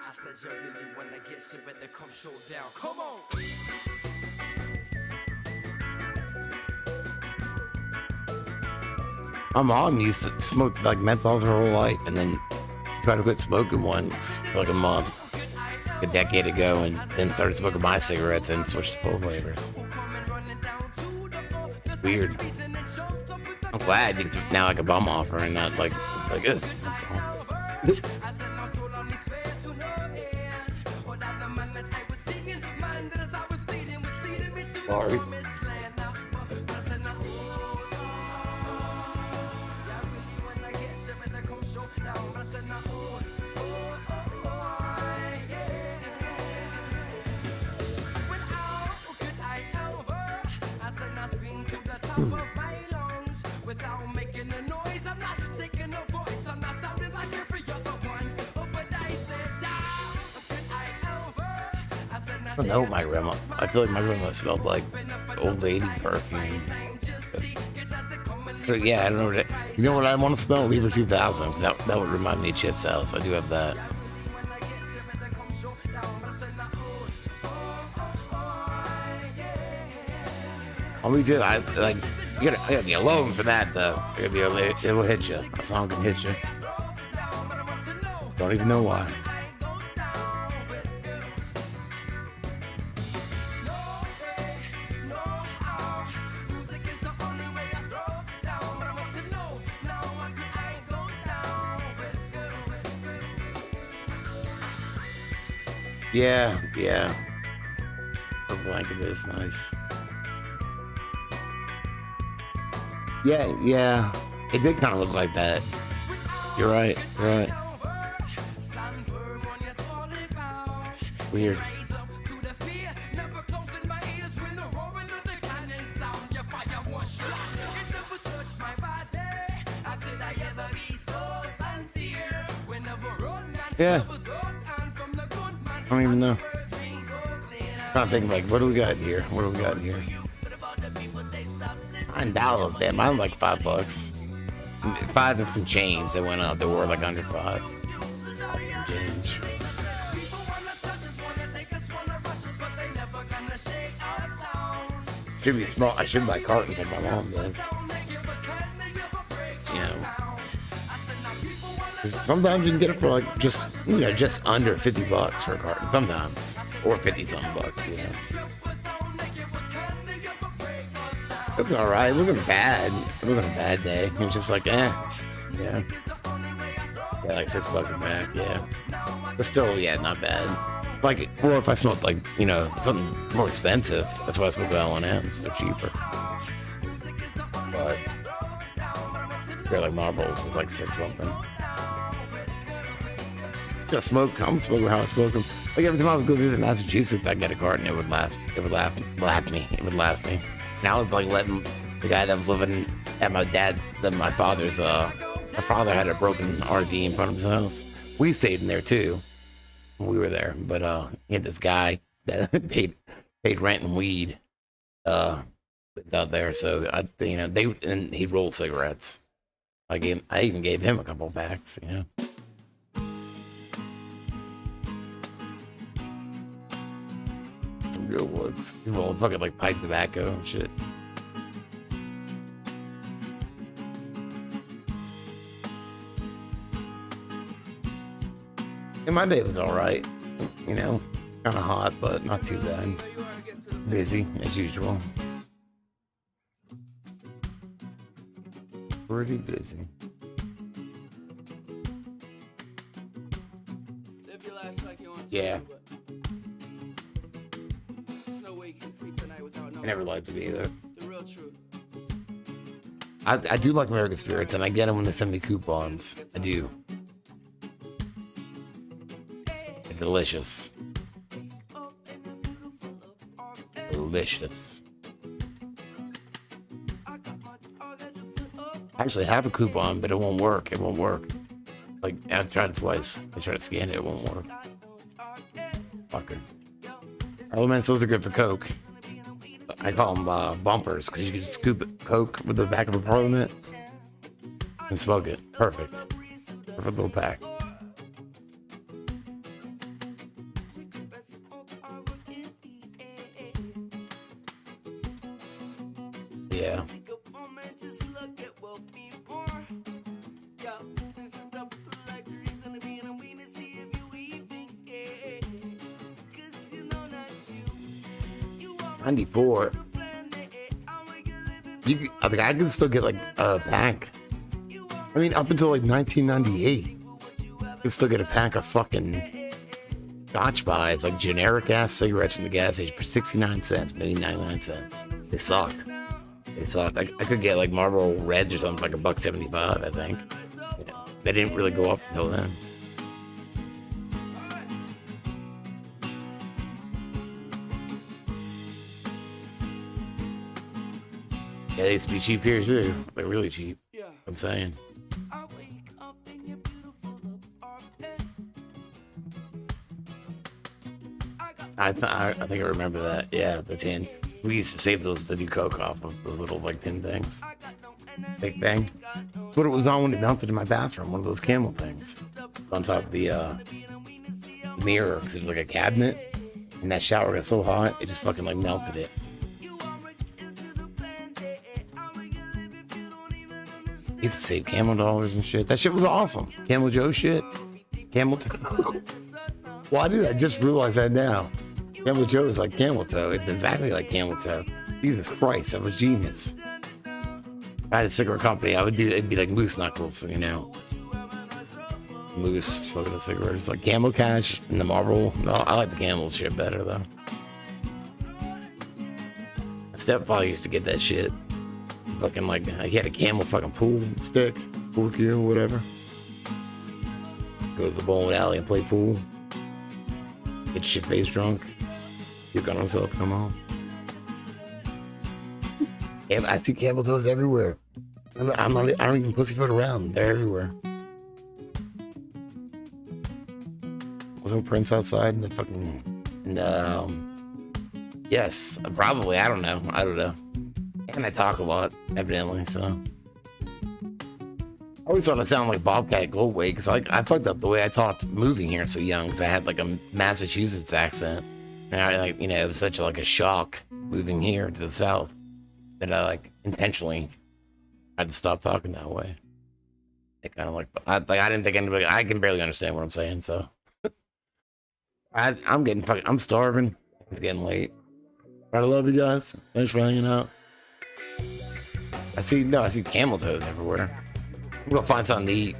I said you really wanna get shit, better come show down. Come on. My mom used to smoke like menthols her whole life, and then tried to quit smoking once for like a month, a decade ago, and then started smoking my cigarettes and switched to full flavors. Weird. I'm glad because now I can bum off her and not like ugh. Sorry. I don't know my grandma. I feel like my grandma smelled like old lady perfume. But yeah, I don't know. You know what I want to smell? Lever 2000. Cause that would remind me of Chip's house. I do have that. Oh, me too. I like. I gotta be alone for that though. I gotta be. It will hit you. A song can hit you. Don't even know why. Yeah, yeah. The blanket is nice. Yeah, yeah. It did kind of look like that. You're right. You're right. Weird. Yeah. I don't even know. I'm trying to think like, what do we got here? What do we got here? $9, damn, I'm like $5. 5 and some change. They went up. They were like under 5. Change. Should be small. I should buy cartons like my mom does. You know. Sometimes you can get it for like just under $50 for a carton. Sometimes, or 50-something bucks. You know, it was all right. It wasn't bad. It wasn't a bad day. It was just like, yeah, like $6 a pack. Yeah, but still, yeah, not bad. Like, well, if I smoked like something more expensive, that's why I smoke L&Ms. They're cheaper. But they're like Marlboros with like 6 something. Just smoke. I'm smoking how I smoke them. Like every time I would go visit Massachusetts, I'd get a carton. It would last. It would last me. It would last me. Now it's like letting the guy that was living at my father's. My father had a broken RV in front of his house. We stayed in there too. We were there, but he had this guy that paid rent and weed. Out there, so he rolled cigarettes. I even gave him a couple packs. Some real woods. He rolled fucking like pipe tobacco and shit. And my day was all right. Kind of hot, but not too bad. Busy as usual. Pretty busy. Yeah. I never liked it either. The real truth. I do like American Spirits, and I get them when they send me coupons. I do. They're delicious. Delicious. actually have a coupon, but it won't work. It won't work. Like, I've tried it twice. I tried to scan it. It won't work. Fucker. Elements, those are good for Coke. I call them bumpers because you can just scoop Coke with the back of a Parliament and smoke it. Perfect. Perfect little pack. Yeah. '94. I think I can still get like a pack. I mean, up until like 1998, you can still get a pack of fucking Scotch buys, like generic ass cigarettes from the gas station for 69 cents, maybe 99 cents. They sucked. They sucked. I could get like Marlboro Reds or something for like $1.75, I think. They didn't really go up until then. Yeah, they used to be cheap here too. They're really cheap. I'm saying. I think I remember that. Yeah, the tin. We used to save those to do Coke off of those little like tin things. Big thing. But it was on when it melted in my bathroom. One of those Camel things on top of the mirror because it was like a cabinet, and that shower got so hot it just fucking like melted it. Used to save Camel dollars and shit. That shit was awesome. Camel Joe shit. Camel toe. Why did I just realize that now? Camel Joe is like camel toe. It's exactly like camel toe. Jesus Christ, that was genius. If I had a cigarette company, it'd be like Moose Knuckles, you know. Moose smoking a cigarette. It's like Camel Cash and the Marlboro. No, I like the Camel shit better though. My stepfather used to get that shit. Fucking like, he had a Camel fucking pool stick, pool cue, whatever. Go to the bowling alley and play pool. Get shit face drunk. Puke on himself, come home. Yeah, I see Camel toes everywhere. I don't even pussyfoot around. They're everywhere. Was no prints outside in the fucking... No. Yes, probably. I don't know. And I talk a lot, evidently, so. I always thought I sounded like Bobcat Goldthwait because I fucked up the way I talked moving here so young because I had like a Massachusetts accent. And I like, you know, it was such a, like a shock moving here to the South that I like intentionally had to stop talking that way. It kind of like, I didn't think anybody, I can barely understand what I'm saying, so. I'm starving. It's getting late. I love you guys. Thanks for hanging out. I see camel toes everywhere. I'm gonna find something to eat.